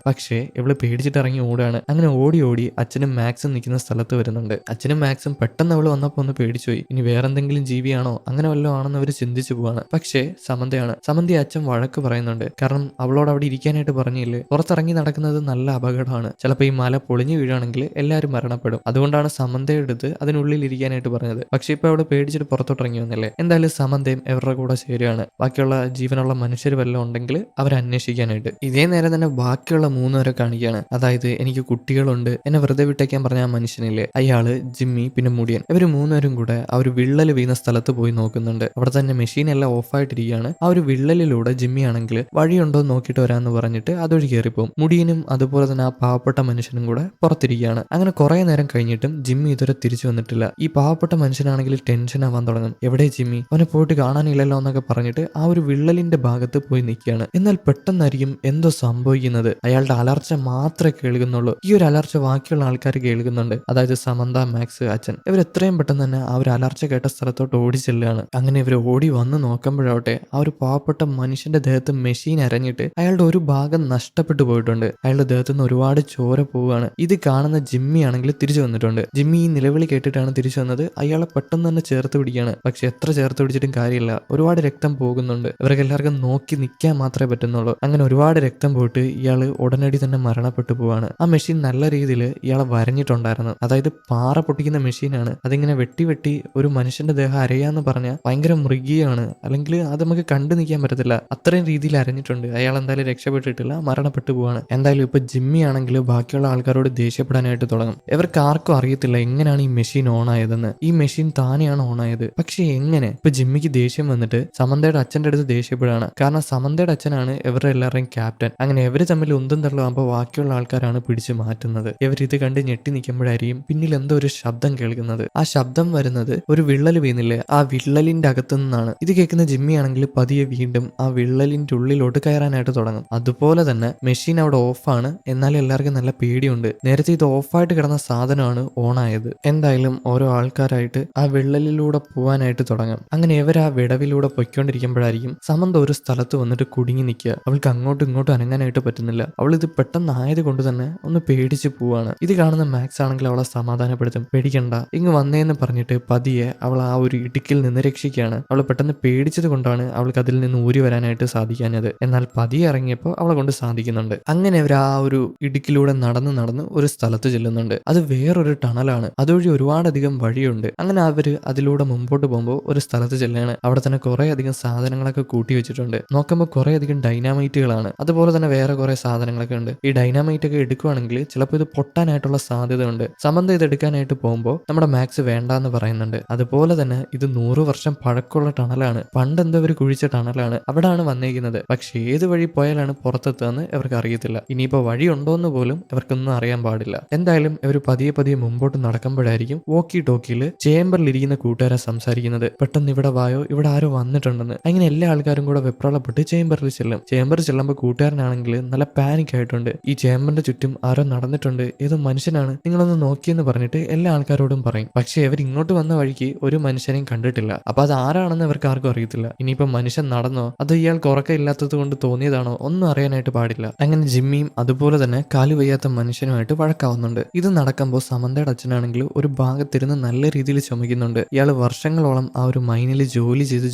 Speaker 1: പക്ഷേ ഇവള് പേടിച്ചിട്ട് ഇറങ്ങി ഓടുകയാണ്. അങ്ങനെ ഓടി ഓടി അച്ഛനും മാക്സും നിൽക്കുന്ന സ്ഥലത്ത് വരുന്നുണ്ട്. അച്ഛനും മാക്സും പെട്ടെന്ന് അവള് വന്നപ്പോൾ ഒന്ന് പേടിച്ചുപോയി. ഇനി വേറെന്തെങ്കിലും ജീവിയാണോ അങ്ങനെ വല്ലതും ആണെന്ന് അവർ ചിന്തിച്ചു പോവാണ്. പക്ഷേ സമന്തയാണ്. സമന്തയെ അച്ഛൻ വഴക്ക് പറയുന്നുണ്ട്. കാരണം അവളോട് അവിടെ ഇരിക്കാനായിട്ട് പറഞ്ഞില്ലേ, പുറത്തിറങ്ങി നടക്കുന്നത് നല്ല അപകടമാണ്. ചിലപ്പോൾ ഈ മല പൊളിഞ്ഞു വീഴുകയാണെങ്കിൽ എല്ലാവരും മരണപ്പെടും. അതുകൊണ്ടാണ് സമന്തയുടെ അടുത്ത് അതിനുള്ളിൽ ഇരിക്കാനായിട്ട് പറഞ്ഞത്. പക്ഷെ ഇപ്പൊ അവള് പേടിച്ചിട്ട് പുറത്തോട്ട് ഇറങ്ങി വന്നില്ലേ. എന്തായാലും സമന്തയും ഇവരുടെ കൂടെ ശരിയാണ്. ബാക്കിയുള്ള ജീവനുള്ള മനുഷ്യർ വല്ലതും ഉണ്ടെങ്കിൽ അവരെ അന്വേഷിക്കാനായിട്ട്. ഇതേ നേരം തന്നെ ബാക്കിയുള്ള 3 പേരെ കാണിക്കുകയാണ്. അതായത് എനിക്ക് കുട്ടികളുണ്ട്, എന്നെ വെറുതെ വിട്ടേക്കാൻ പറഞ്ഞ ആ മനുഷ്യനില്ലേ, അയാള്, ജിമ്മി, പിന്നെ മുടിയൻ. ഇവര് 3 പേരും കൂടെ ആ ഒരു വിള്ളല് വീണ സ്ഥലത്ത് പോയി നോക്കുന്നുണ്ട്. അവിടെ തന്നെ മെഷീൻ എല്ലാം ഓഫായിട്ടിരിക്കുകയാണ്. ആ ഒരു വിള്ളലിലൂടെ ജിമ്മി ആണെങ്കിൽ വഴിയുണ്ടോ നോക്കിയിട്ട് വരാമെന്ന് പറഞ്ഞിട്ട് അതൊഴി കയറിപ്പോവും. മുടിയനും അതുപോലെ തന്നെ ആ പാവപ്പെട്ട മനുഷ്യനും കൂടെ പുറത്തിരിക്കുകയാണ്. അങ്ങനെ കുറെ നേരം കഴിഞ്ഞിട്ടും ജിമ്മി ഇതുവരെ തിരിച്ചു വന്നിട്ടില്ല. ഈ പാവപ്പെട്ട മനുഷ്യനാണെങ്കിൽ ടെൻഷൻ ആവാൻ തുടങ്ങും. എവിടെ ജിമ്മി, അവനെ പോയിട്ട് കാണാനില്ലല്ലോ എന്നൊക്കെ പറഞ്ഞിട്ട് ആ ഒരു വിള്ളലിന്റെ ഭാഗത്ത് പോയി നിൽക്കുകയാണ്. എന്നാൽ പെട്ടെന്നായിരിക്കും എന്തോ സംഭവിക്കുന്നത്. അയാളുടെ അലർച്ച മാത്രമേ കേൾക്കുന്നുള്ളൂ. ഈ ഒരു അലർച്ച ബാക്കിയുള്ള ആൾക്കാർ കേൾക്കുന്നുണ്ട്. അതായത് സമന്ത, മാക്സ്, അച്ഛൻ. ഇവർ എത്രയും പെട്ടെന്ന് തന്നെ ആ ഒരു അലർച്ച കേട്ട സ്ഥലത്തോട്ട് ഓടി ചെല്ലുകയാണ്. അങ്ങനെ ഇവർ ഓടി വന്ന് നോക്കുമ്പോഴാവട്ടെ ആ ഒരു പാവപ്പെട്ട മനുഷ്യന്റെ ദേഹത്ത് മെഷീൻ അരഞ്ഞിട്ട് അയാളുടെ ഒരു ഭാഗം നഷ്ടപ്പെട്ടു പോയിട്ടുണ്ട്. അയാളുടെ ദേഹത്ത് നിന്ന് ഒരുപാട് ചോര പോവുകയാണ്. ഇത് കാണുന്ന ജിമ്മി ആണെങ്കിൽ തിരിച്ചു വന്നിട്ടുണ്ട്. ജിമ്മി ഈ നിലവിളി കേട്ടിട്ടാണ് തിരിച്ചു വന്നത്. അയാളെ പെട്ടെന്ന് തന്നെ ചേർത്ത് പിടിക്കുകയാണ്. പക്ഷെ എത്ര ചേർത്ത് പിടിച്ചിട്ടും കാര്യമില്ല, ഒരുപാട് രക്തം പോകുന്നുണ്ട്. ഇവർക്ക് എല്ലാവർക്കും നോക്കി നിൽക്കാൻ മാത്രമേ പറ്റുന്നുള്ളൂ. അങ്ങനെ ഒരുപാട് രക്തം പോയിട്ട് ഇയാള് ഉടനടി തന്നെ മരണപ്പെട്ടു പോവാണ്. ആ മെഷീൻ നല്ല രീതിയിൽ ഇയാളെ വരഞ്ഞിട്ടുണ്ടായിരുന്നു. അതായത് പാറ പൊട്ടിക്കുന്ന മെഷീനാണ്. അതിങ്ങനെ വെട്ടി വെട്ടി ഒരു മനുഷ്യന്റെ ദേഹം അരയാന്ന് പറഞ്ഞാൽ ഭയങ്കര മൃഗീയമാണ്. അല്ലെങ്കിൽ അത് നമുക്ക് കണ്ടു നിൽക്കാൻ പറ്റത്തില്ല. അത്രയും രീതിയിൽ അരഞ്ഞിട്ടുണ്ട്. അയാൾ എന്തായാലും രക്ഷപ്പെട്ടിട്ടില്ല, മരണപ്പെട്ടു പോവാണ്. എന്തായാലും ഇപ്പൊ ജിമ്മി ആണെങ്കിൽ ബാക്കിയുള്ള ആൾക്കാരോട് ദേഷ്യപ്പെടാനായിട്ട് തുടങ്ങും. ഇവർക്ക് ആർക്കും അറിയത്തില്ല എങ്ങനെയാണ് ഈ മെഷീൻ ഓൺ ആയതെന്ന്. ഈ മെഷീൻ താനെയാണ് ഓൺ ആയത്. പക്ഷെ എങ്ങനെ? ഇപ്പൊ ജിമ്മിക്ക് ദേഷ്യം വന്നിട്ട് സമന്തയുടെ അച്ഛന്റെ അടുത്ത് ദേഷ്യപ്പെടുകയാണ്. കാരണം സമന്തയുടെ അച്ഛനാണ് ഇവരുടെ എല്ലാവരുടെയും ക്യാപ്റ്റൻ. അങ്ങനെ ഇവര് തമ്മിൽ ഉന്തും തള്ളുമ്പോൾ ബാക്കിയുള്ള ആൾക്കാരാണ് പിടിച്ചു മാറ്റുന്നത്. ഇവർ ഇത് കണ്ട് ഞെട്ടി നിൽക്കുമ്പോഴായിരിക്കും പിന്നിൽ എന്തോ ഒരു ശബ്ദം കേൾക്കുന്നത്. ആ ശബ്ദം വരുന്നത് ഒരു വിള്ളൽ വീണില്ലേ, ആ വിള്ളലിന്റെ അകത്തു നിന്നാണ്. ഇത് കേൾക്കുന്ന ജിമ്മി ആണെങ്കിൽ പതിയെ വീണ്ടും ആ വിള്ളലിന്റെ ഉള്ളിലോട്ട് കയറാനായിട്ട് തുടങ്ങും. അതുപോലെ തന്നെ മെഷീൻ അവിടെ ഓഫാണ്. എന്നാലും എല്ലാവർക്കും നല്ല പേടിയുണ്ട്. നേരത്തെ ഇത് ഓഫായിട്ട് കിടന്ന സാധനമാണ് ഓൺ ആയത്. എന്തായാലും ഓരോ ആൾക്കാരായിട്ട് ആ വിള്ളലിലൂടെ പോവാനായിട്ട് തുടങ്ങും. അങ്ങനെ ഇവർ ആ വിടവിലൂടെ പൊയ്ക്കൊണ്ടിരിക്കുമ്പോഴായിരിക്കും സമന്ത ഒരു സ്ഥലത്ത് വന്നിട്ട് കുടുങ്ങി നിൽക്കുക. അവൾക്ക് അങ്ങോട്ടും ഇങ്ങോട്ടും അനങ്ങാനായിട്ട് പറ്റുന്നില്ല. അവൾ ഇത് പെട്ടെന്ന് ആയത് കൊണ്ട് തന്നെ ഒന്ന് പേടിച്ച് പോവാണ്. ഇത് കാണുന്ന മാക്സ് ആണെങ്കിൽ അവളെ സമാധാനപ്പെടുത്തും. പേടിക്കണ്ട, ഇങ്ങ് വന്നേന്ന് പറഞ്ഞിട്ട് പതിയെ അവൾ ആ ഒരു ഇടുക്കിൽ നിന്ന് രക്ഷിക്കുകയാണ്. അവൾ പെട്ടെന്ന് പേടിച്ചത് കൊണ്ടാണ് അവൾക്ക് അതിൽ നിന്ന് ഊരി വരാനായിട്ട് സാധിക്കാഞ്ഞത്. എന്നാൽ പതിയെ ഇറങ്ങിയപ്പോൾ അവളെ കൊണ്ട് സാധിക്കുന്നുണ്ട്. അങ്ങനെ അവർ ആ ഒരു ഇടുക്കിലൂടെ നടന്ന് ഒരു സ്ഥലത്ത് ചെല്ലുന്നുണ്ട്. അത് വേറൊരു ടണലാണ്. അതുവഴി ഒരുപാടധികം വഴിയുണ്ട്. അങ്ങനെ അവര് അതിലൂടെ മുമ്പോട്ട് പോകുമ്പോൾ ഒരു സ്ഥലത്ത് ചെല്ലുകയാണ്. അവിടെ തന്നെ കുറെ അധികം സാധനങ്ങളൊക്കെ കൂട്ടി വെച്ചിട്ടുണ്ട്. നോക്കുമ്പോൾ കുറെ അധികം ഡൈനാമൈറ്റുകളാണ്. അതുപോലെ തന്നെ വേറെ കുറെ സാധനങ്ങളൊക്കെ ഉണ്ട്. ഈ ഡൈനാമൈറ്റ് ഒക്കെ എടുക്കുവാണെങ്കിൽ ചിലപ്പോൾ ഇത് പൊട്ടാനായിട്ടുള്ള സാധ്യത ഉണ്ട്. സമന്ത ഇത് എടുക്കാനായിട്ട് പോകുമ്പോൾ നമ്മുടെ മാക്സ് വേണ്ടാന്ന് പറയുന്നുണ്ട്. അതുപോലെ തന്നെ ഇത് 100 വർഷം പഴക്കമുള്ള ടണലാണ്. പണ്ട് എന്തോ ഇവർ കുഴിച്ച ടണലാണ്. അവിടാണ് വന്നേക്കുന്നത്. പക്ഷെ ഏത് വഴി പോയാലാണ് പുറത്തെത്തുകയെന്ന് ഇവർക്ക് അറിയത്തില്ല. ഇനിയിപ്പോ വഴി ഉണ്ടോന്ന് പോലും ഇവർക്കൊന്നും അറിയാൻ പാടില്ല. എന്തായാലും ഇവർ പതിയെ പതിയെ മുമ്പോട്ട് നടക്കുമ്പോഴായിരിക്കും വോക്കി ടോക്കിയിൽ ചേംബറിൽ ഇരിക്കുന്ന കൂട്ടുകാരെ സംസാരിക്കുന്നത്. പെട്ടെന്ന് ഇവിടെ വായോ, ഇവിടെ ആരോ വന്നിട്ടുണ്ടെന്ന്. അങ്ങനെ എല്ലാ ആൾക്കാരും കൂടെ വെപ്രാളപ്പെട്ട് ചേംബറിൽ ചെല്ലും. ചേംബറിൽ ചെല്ലുമ്പോൾ കൂട്ടുകാരനാണെങ്കിൽ നല്ല പാനിക് ആയിട്ടുണ്ട്. ഈ ചേംബറിന്റെ ചുറ്റും ആരോ നടന്നിട്ടുണ്ട്, ഏതോ മനുഷ്യനാണ്, നിങ്ങളൊന്ന് നോക്കിയെന്ന് പറഞ്ഞിട്ട് എല്ലാ ആൾക്കാരോടും പറയും. പക്ഷെ ഇവർ ഇങ്ങോട്ട് വന്ന വഴിക്ക് ഒരു മനുഷ്യനെയും കണ്ടിട്ടില്ല. അപ്പൊ അത് ആരാണെന്ന് ഇവർക്ക് ആർക്കും അറിയത്തില്ല. ഇനിയിപ്പോ മനുഷ്യൻ നടന്നോ അതോ ഇയാൾക്ക് ഉറക്കമില്ലാത്തത് കൊണ്ട് തോന്നിയതാണോ ഒന്നും അറിയാനായിട്ട് പാടില്ല. അങ്ങനെ ജിമ്മിയും അതുപോലെ തന്നെ കാലു വയ്യാത്ത മനുഷ്യനുമായിട്ട് വഴക്കാവുന്നുണ്ട്. ഇത് നടക്കുമ്പോൾ സമന്തയുടെ അച്ഛനാണെങ്കിൽ ഒരു ഭാഗത്തിരുന്ന് നല്ല രീതിയിൽ ചുമക്കുന്നുണ്ട്. ഇയാൾ വർഷങ്ങളോളം ആ ഒരു മൈനിൽ ജോലി ചെയ്ത്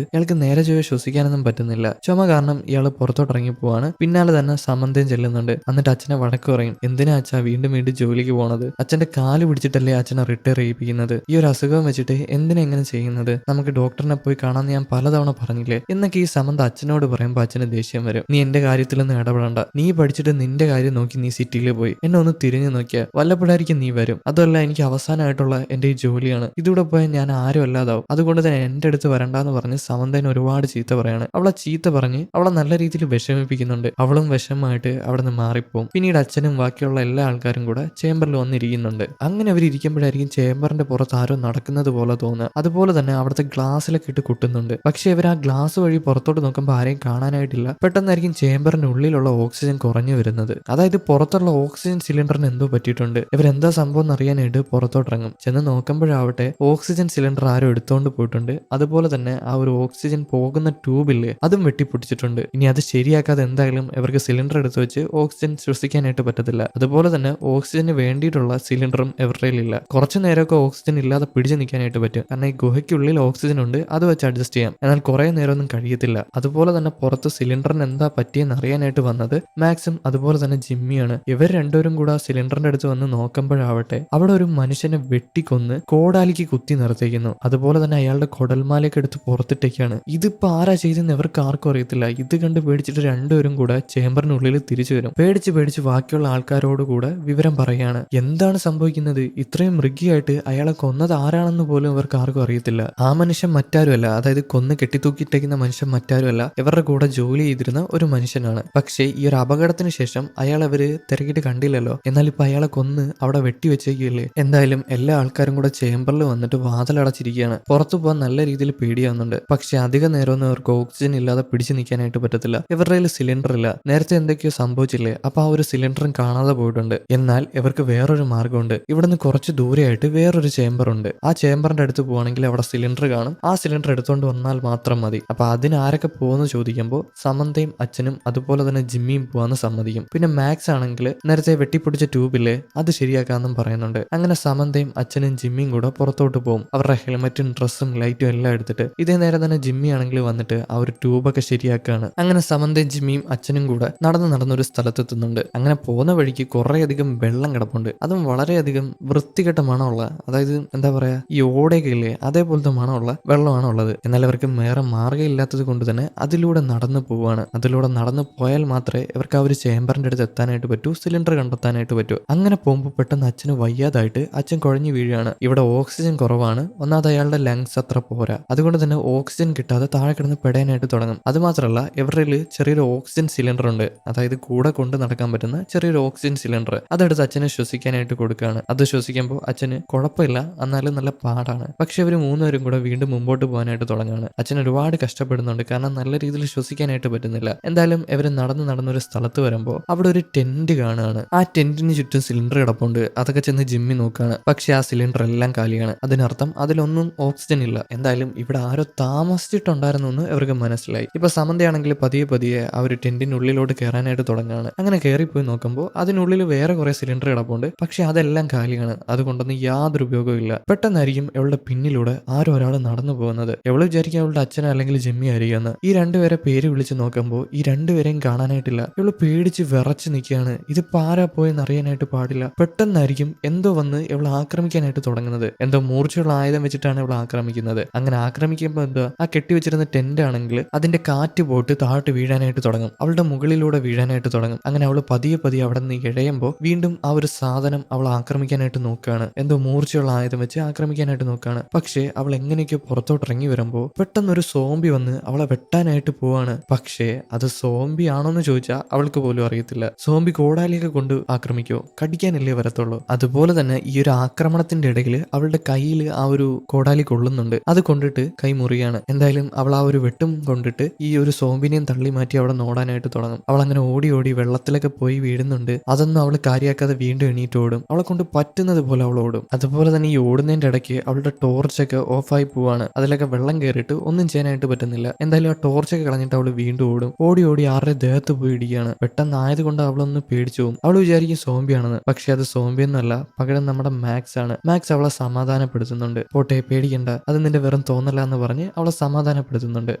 Speaker 1: ഇയാൾക്ക് നേരെ ചൊവ്വേ ശ്വസിക്കാനൊന്നും പറ്റുന്നില്ല. ചുമ കാരണം ഇയാൾ പുറത്തോട്ട് ഇറങ്ങി പോവാണ്. പിന്നാലെ തന്നെ സമന്തയും ചെല്ലുന്നുണ്ട്. എന്നിട്ട് അച്ഛനെ വഴക്ക് പറയും. എന്തിനാ അച്ഛാ വീണ്ടും ജോലിക്ക് പോണത്? അച്ഛന്റെ കാല് പിടിച്ചിട്ടല്ലേ അച്ഛനെ റിട്ടയർ ചെയ്യിപ്പിക്കുന്നത്? ഈ ഒരു അസുഖം വെച്ചിട്ട് എന്തിനാ ഇങ്ങനെ ചെയ്യുന്നത്? നമുക്ക് ഡോക്ടറിനെ പോയി കാണാന്ന് ഞാൻ പലതവണ പറഞ്ഞില്ലേ എന്നൊക്കെ ഈ സമന്ത അച്ഛനോട് പറയുമ്പോൾ അച്ഛന് ദേഷ്യം വരും. നീ എന്റെ കാര്യത്തിലൊന്നും ഇടപെടണ്ട. നീ പഠിച്ചിട്ട് നിന്റെ കാര്യം നോക്കി നീ സിറ്റിയിൽ പോയി എന്നെ ഒന്ന് തിരിഞ്ഞു നോക്കിയാൽ വല്ലപ്പോഴായിരിക്കും നീ വരും. അതല്ല, എനിക്ക് അവസാനമായിട്ടുള്ള എന്റെ ഈ ജോലിയാണ്. ഇതിലൂടെ പോയാൽ ഞാൻ ആരും അല്ലാതാവും. അതുകൊണ്ട് തന്നെ എന്റെ അടുത്ത് വരണ്ടെന്ന് പറഞ്ഞ് സമന്തേനെ ഒരുപാട് ചീത്ത പറയാണ്. അവളെ ചീത്ത പറഞ്ഞ് അവളെ നല്ല രീതിയിൽ വിഷമിപ്പിക്കുന്നുണ്ട്. അവളും വിഷമമായിട്ട് അവിടെ നിന്ന് മാറിപ്പോവും. പിന്നീട് അച്ഛനും ബാക്കിയുള്ള എല്ലാ ആൾക്കാരും കൂടെ ചേംബറിൽ വന്നിരിക്കുന്നുണ്ട്. അങ്ങനെ അവർ ഇരിക്കുമ്പോഴായിരിക്കും ചേംബറിന്റെ പുറത്ത് ആരോ നടക്കുന്നത് പോലെ തോന്നുക. അതുപോലെ തന്നെ അവിടുത്തെ ഗ്ലാസ്സിലൊക്കെ ഇട്ട് കുട്ടുന്നുണ്ട്. പക്ഷെ ഇവർ ആ ഗ്ലാസ് വഴി പുറത്തോട്ട് നോക്കുമ്പോൾ ആരെയും കാണാനായിട്ടില്ല. പെട്ടെന്നായിരിക്കും ചേംബറിന്റെ ഉള്ളിലുള്ള ഓക്സിജൻ കുറഞ്ഞു വരുന്നത്. അതായത് പുറത്തുള്ള ഓക്സിജൻ സിലിണ്ടറിന് എന്തോ പറ്റിയിട്ടുണ്ട്. ഇവരെന്താ സംഭവം എന്നറിയാനായിട്ട് പുറത്തോട്ടിറങ്ങും. ചെന്ന് നോക്കുമ്പോഴാവട്ടെ ഓക്സിജൻ സിലിണ്ടർ ആരോ എടുത്തോണ്ട് പോയിട്ടുണ്ട്. അതുപോലെ തന്നെ ആ ഒരു ഓക്സിജൻ പോകുന്ന ട്യൂബില്ലേ അതും വെട്ടിപ്പൊട്ടിച്ചിട്ടുണ്ട്. ഇനി അത് ശരിയാക്കാതെ എന്തായാലും ഇവർക്ക് സിലിണ്ടർ എടുത്ത് വെച്ച് ഓക്സിജൻ ശ്വസിക്കാനായിട്ട് പറ്റത്തില്ല. അതുപോലെ തന്നെ ഓക്സിജന് വേണ്ടിയിട്ടുള്ള സിലിണ്ടറും ഇവരുടെ ഇല്ല. കുറച്ചു നേരമൊക്കെ ഓക്സിജൻ ഇല്ലാതെ പിടിച്ചു നിൽക്കാനായിട്ട് പറ്റും. കാരണം ഈ ഗുഹയ്ക്കുള്ളിൽ ഓക്സിജൻ ഉണ്ട്, അത് വെച്ച് അഡ്ജസ്റ്റ് ചെയ്യാം. എന്നാൽ കുറെ നേരമൊന്നും കഴിയത്തില്ല. അതുപോലെ തന്നെ പുറത്ത് സിലിണ്ടറിന് എന്താ പറ്റിയെന്ന് അറിയാനായിട്ട് വന്നത് മാക്സും അതുപോലെ തന്നെ ജിമ്മിയാണ്. ഇവർ രണ്ടുപേരും കൂടെ സിലിണ്ടറിന്റെ അടുത്ത് വന്ന് നോക്കുമ്പോഴാവട്ടെ അവിടെ ഒരു മനുഷ്യനെ വെട്ടിക്കൊന്ന് കോടാലിക്ക് കുത്തി നിർത്തിക്കുന്നു. അതുപോലെ തന്നെ അയാളുടെ കൊടൽമാലയൊക്കെ എടുത്ത് പുറത്തിട്ടേക്കാണ്. ഇതിപ്പോ ആരാ ചെയ്തെന്ന് ഇവർക്ക് ആർക്കും അറിയത്തില്ല. ഇത് കണ്ട് പേടിച്ചിട്ട് രണ്ടുപേരും കൂടെ ചേംബറിനുള്ളിൽ തിരിച്ചു വരും. പേടിച്ച് ബാക്കിയുള്ള ആൾക്കാരോട് കൂടെ വിവരം പറയാണ്. എന്താണ് സംഭവിക്കുന്നത്? ഇത്രയും മൃഗിയായിട്ട് അയാളെ കൊന്നത് ആരാണെന്ന് പോലും ഇവർക്ക് ആർക്കും അറിയത്തില്ല. ആ മനുഷ്യൻ മറ്റാരുമല്ല, അതായത് കൊന്ന് കെട്ടിത്തൂക്കിയിട്ടേക്കുന്ന മനുഷ്യൻ മറ്റാരുമല്ല, ഇവരുടെ കൂടെ ജോലി ചെയ്തിരുന്ന ഒരു മനുഷ്യനാണ്. പക്ഷേ ഈ ഒരു അപകടത്തിന് ശേഷം അയാൾ അവര് തിരക്കിട്ട് കണ്ടില്ലല്ലോ. എന്നാൽ ഇപ്പൊ അയാളെ കൊന്ന് അവിടെ വെട്ടിവെച്ചേക്കില്ലേ. എന്തായാലും എല്ലാ ആൾക്കാരും കൂടെ ചേംബറിൽ വന്നിട്ട് വാതിലടച്ചിരിക്കുകയാണ്. പുറത്തു പോകാൻ നല്ല രീതിയിൽ പേടിയാവുന്നുണ്ട്. പക്ഷെ അധിക നേരമൊന്നും അവർക്ക് ഓക്സിജൻ ഇല്ലാതെ പിടിച്ചു നിൽക്കാനായിട്ട് പറ്റത്തില്ല. ഇവരുടെ കയ്യിൽ സിലിണ്ടർ ഇല്ല. നേരത്തെ എന്തൊക്കെയോ സംഭവിച്ചില്ലേ, അപ്പൊ ആ ഒരു സിലിണ്ടറും കാണാതെ പോയിട്ടുണ്ട്. എന്നാൽ ഇവർക്ക് വേറൊരു മാർഗമുണ്ട്. ഇവിടുന്ന് കുറച്ച് ദൂരെയായിട്ട് വേറൊരു ചേംബർ ഉണ്ട്. ആ ചേംബറിന്റെ അടുത്ത് പോവാണെങ്കിൽ അവിടെ സിലിണ്ടർ കാണും. ആ സിലിണ്ടർ എടുത്തുകൊണ്ട് വന്നാൽ മാത്രം മതി. അപ്പൊ അതിന് ആരൊക്കെ പോകുമെന്ന് ചോദിക്കുമ്പോൾ സമന്തയും അച്ഛനും അതുപോലെ തന്നെ ജിമ്മിയും പോവാന്ന് സമ്മതിക്കും. പിന്നെ മാക്സ് ആണെങ്കിൽ നേരത്തെ വെട്ടിപ്പൊടിച്ച ട്യൂബില്ലേ, അത് ശരിയാക്കാന്നും പറയുന്നുണ്ട്. അങ്ങനെ സമന്തയും അച്ഛനും ജിമ്മിയും കൂടെ പുറത്തോട്ട് പോകും. അവരുടെ ഹെൽമെറ്റും ഡ്രസ്സും ലൈറ്റും എല്ലാം എടുത്തിട്ട്. ഇതേ നേരം തന്നെ ജിമ്മി ആണെങ്കിൽ വന്നിട്ട് ആ ഒരു ട്യൂബൊക്കെ ശരിയാക്കാണ്. അങ്ങനെ സമന്തയും ജിമ്മിയും അച്ഛനും കൂടെ നടന്നൊരു സ്ഥലത്തെത്തുന്നുണ്ട്. അങ്ങനെ പോകുന്ന വഴിക്ക് കുറേയധികം വെള്ളം കിടപ്പുണ്ട്. അതും വളരെയധികം വൃത്തികെട്ട മണമുള്ള, അതായത് എന്താ പറയാ, ഈ ഓടയൊക്കെ ഇല്ലേ അതേപോലത്തെ മണമുള്ള വെള്ളമാണ് ഉള്ളത്. എന്നാൽ അവർക്ക് വേറെ മാർഗ്ഗം ഇല്ലാത്തത് കൊണ്ട് തന്നെ അതിലൂടെ നടന്നു പോവാണ്. അതിലൂടെ നടന്നു പോയാൽ മാത്രമേ ഇവർക്ക് ആ ഒരു ചേംബറിന്റെ അടുത്ത് എത്താനായിട്ട് പറ്റൂ, സിലിണ്ടർ കണ്ടെത്താനായിട്ട് പറ്റൂ. അങ്ങനെ പോകുമ്പോൾ പെട്ടെന്ന് അച്ഛന് വയ്യാതായിട്ട് അച്ഛൻ കുഴഞ്ഞു വീഴുകയാണ്. ഇവിടെ ഓക്സിജൻ കുറവാണ്. ഒന്നാമത് അയാളുടെ ലങ്സ് അത്ര പോരാ. അതുകൊണ്ട് തന്നെ ഓക്സിജൻ കിട്ടാതെ താഴെ കിടന്ന് പെടാനായിട്ട് തുടങ്ങും. അതുമാത്രമല്ല ഇവരുടെ ചെറിയൊരു ഓക്സിജൻ സിലിണ്ടർ ഉണ്ട്, അതായത് കൂടെ കൊണ്ട് നടക്കാൻ പറ്റുന്ന ചെറിയൊരു ഓക്സിജൻ സിലിണ്ടർ. അതെടുത്ത് അച്ഛനെ ശ്വസിക്കാനായിട്ട് കൊടുക്കുകയാണ്. അത് ശ്വസിക്കുമ്പോൾ അച്ഛന് കുഴപ്പമില്ല, എന്നാലും നല്ല പാടാണ്. പക്ഷെ ഇവർ മൂന്നുപേരും കൂടെ വീണ്ടും മുമ്പോട്ട് പോകാനായിട്ട് തുടങ്ങുകയാണ്. അച്ഛൻ ഒരുപാട് കഷ്ടപ്പെടുന്നുണ്ട്, കാരണം നല്ല രീതിയിൽ ശ്വസിക്കാനായിട്ട് പറ്റുന്നില്ല. എന്തായാലും ഇവർ നടന്നൊരു സ്ഥലത്ത് വരുമ്പോൾ അവിടെ ഒരു ടെന്റ് കാണുകയാണ്. ആ ടെന്റിന് ചുറ്റും സിലിണ്ടർ കിടപ്പുണ്ട്. അതൊക്കെ ചെന്ന് ജിമ്മി നോക്കുകയാണ്. പക്ഷെ ആ സിലിണ്ടർ എല്ലാം കാലിയാണ്. അതിനർത്ഥം അതിലൊന്നും ഓക്സിജൻ ഇല്ല. എന്തായാലും ഇവിടെ ആരോ താമസിച്ചിട്ടുണ്ടായിരുന്നു എന്ന് ഇവർക്ക് മനസ്സിലായി. ഇപ്പൊ സമന്തയാണെങ്കിൽ പതിയെ ആ ഒരു ടെന്റിനുള്ളിലോട്ട് കയറാനായിട്ട് തുടങ്ങുകയാണ്. അങ്ങനെ കയറിപ്പോയി നോക്കുമ്പോൾ അതിനുള്ളിൽ വേറെ കുറെ സിലിണ്ടർ കിടപ്പുണ്ട്. പക്ഷെ അതെല്ലാം കാലിയാണ്. അതുകൊണ്ടൊന്നും യാതൊരു ഉപയോഗവും ഇല്ല. പെട്ടെന്നായിരിക്കും ഇവളുടെ പിന്നിലൂടെ ആരോ ഒരാൾ നടന്നു പോകുന്നത്. എവള് വിചാരിക്കും അവളുടെ അച്ഛൻ അല്ലെങ്കിൽ ജിമ്മി ആയിരിക്കുമെന്ന്. ഈ രണ്ടുപേരെ പേര് വിളിച്ച് നോക്കുമ്പോൾ ഈ രണ്ടുപേരെയും കാണാനായിട്ടില്ല. ഇവള് പേടിച്ച് വിറച്ച് നിൽക്കുകയാണ്. ഇതിപ്പോ ആരാ പോയെന്ന് അറിയാനായിട്ട് പാടില്ല. പെട്ടെന്നായിരിക്കും എന്തോ വന്ന് ഇവളെ ആക്രമിക്കാനായിട്ട് തുടങ്ങുന്നത്. എന്തോ മൂർച്ചയുള്ള ആയുധം വെച്ചിട്ടാണ് ഇവളെ ആക്രമിക്കുന്നത്. അങ്ങനെ ആക്രമിക്കുമ്പോൾ എന്താ, ആ കെട്ടിവെച്ചിരുന്ന ടെന്റ് ആണെങ്കിൽ അതിന്റെ കാറ്റ് പോയിട്ട് താഴോട്ട് വീഴാനായിട്ട് തുടങ്ങും. അവളുടെ മുകളിലൂടെ വീഴാനായിട്ട് തുടങ്ങും. അങ്ങനെ അവള് പതിയെ അവിടെ നിന്ന് ഇഴയുമ്പോൾ വീണ്ടും ആ ഒരു സാധനം അവളെ ആക്രമിക്കാനായിട്ട് നോക്കുകയാണ്. എന്തോ മൂർച്ചയുള്ള ആയുധം വെച്ച് ആക്രമിക്കാനായിട്ട് നോക്കുകയാണ്. പക്ഷേ അവൾ എങ്ങനെയൊക്കെ പുറത്തോട്ട് ഇറങ്ങി വരുമ്പോൾ പെട്ടെന്നൊരു സോംബി വന്ന് അവളെ വെട്ടാനായിട്ട് പോവാണ്. പക്ഷേ അത് സോംബി ആണോന്ന് ചോദിച്ചാൽ അവൾക്ക് പോലും അറിയത്തില്ല. സോംബി കോടാലിയൊക്കെ കൊണ്ട് ആക്രമിക്കോ, കടിക്കാനല്ലേ വരത്തുള്ളൂ. അതുപോലെ തന്നെ ഈ ഒരു ആക്രമണത്തിന്റെ ഇടയിൽ അവളുടെ കയ്യിൽ ആ ഒരു കോടാലി കൊള്ളുന്നുണ്ട്. അത് കൊണ്ടിട്ട് കൈ മുറിയാണ്. എന്തായാലും അവൾ ആ ഒരു വെട്ടും കൊണ്ടിട്ട് ഈ ഒരു സോംബിനെയും തള്ളി മാറ്റി അവിടെ നോടാനായിട്ട് തുടങ്ങും. അവൾ അങ്ങനെ ഓടി വെള്ളത്തിലൊക്കെ പോയി വീഴുന്നുണ്ട്. അതൊന്നും അവൾ കാര്യമാക്കാതെ വീണ്ടും എണീറ്റ് ഓടും. അവളെ കൊണ്ട് പറ്റുന്നത് പോലെ അവൾ ഓടും. അതുപോലെ തന്നെ ഈ ഓടുന്നതിന്റെ ഇടയ്ക്ക് അവളുടെ ടോർച്ചൊക്കെ ഓഫായി പോവാണ്. അതിലൊക്കെ വെള്ളം കയറിയിട്ട് ഒന്നും ചെയ്യാനായിട്ട് പറ്റുന്നില്ല. എന്തായാലും ആ ടോർച്ചൊക്കെ കളഞ്ഞിട്ട് അവൾ വീണ്ടും ഓടും. ഓടി ആരുടെ ദേഹത്ത് പോയി ഇടിക്കുകയാണ്. പെട്ടെന്ന് ആയതുകൊണ്ട് അവളൊന്ന് പേടിച്ചു പോകും. അവൾ വിചാരിക്കും സോംബിയാണെന്ന്. പക്ഷെ അത് സോംബിയൊന്നുമല്ല, പകരം നമ്മുടെ മാക്സ് ആണ്. മാക്സ് അവളെ സമാധാനപ്പെടുത്തുന്നുണ്ട്. പോട്ടെ, പേടിക്കണ്ട, അത് നിന്റെ വെറും തോന്നല എന്ന് പറഞ്ഞ് അവളെ സമാധാനപ്പെടുത്തുന്നുണ്ട്.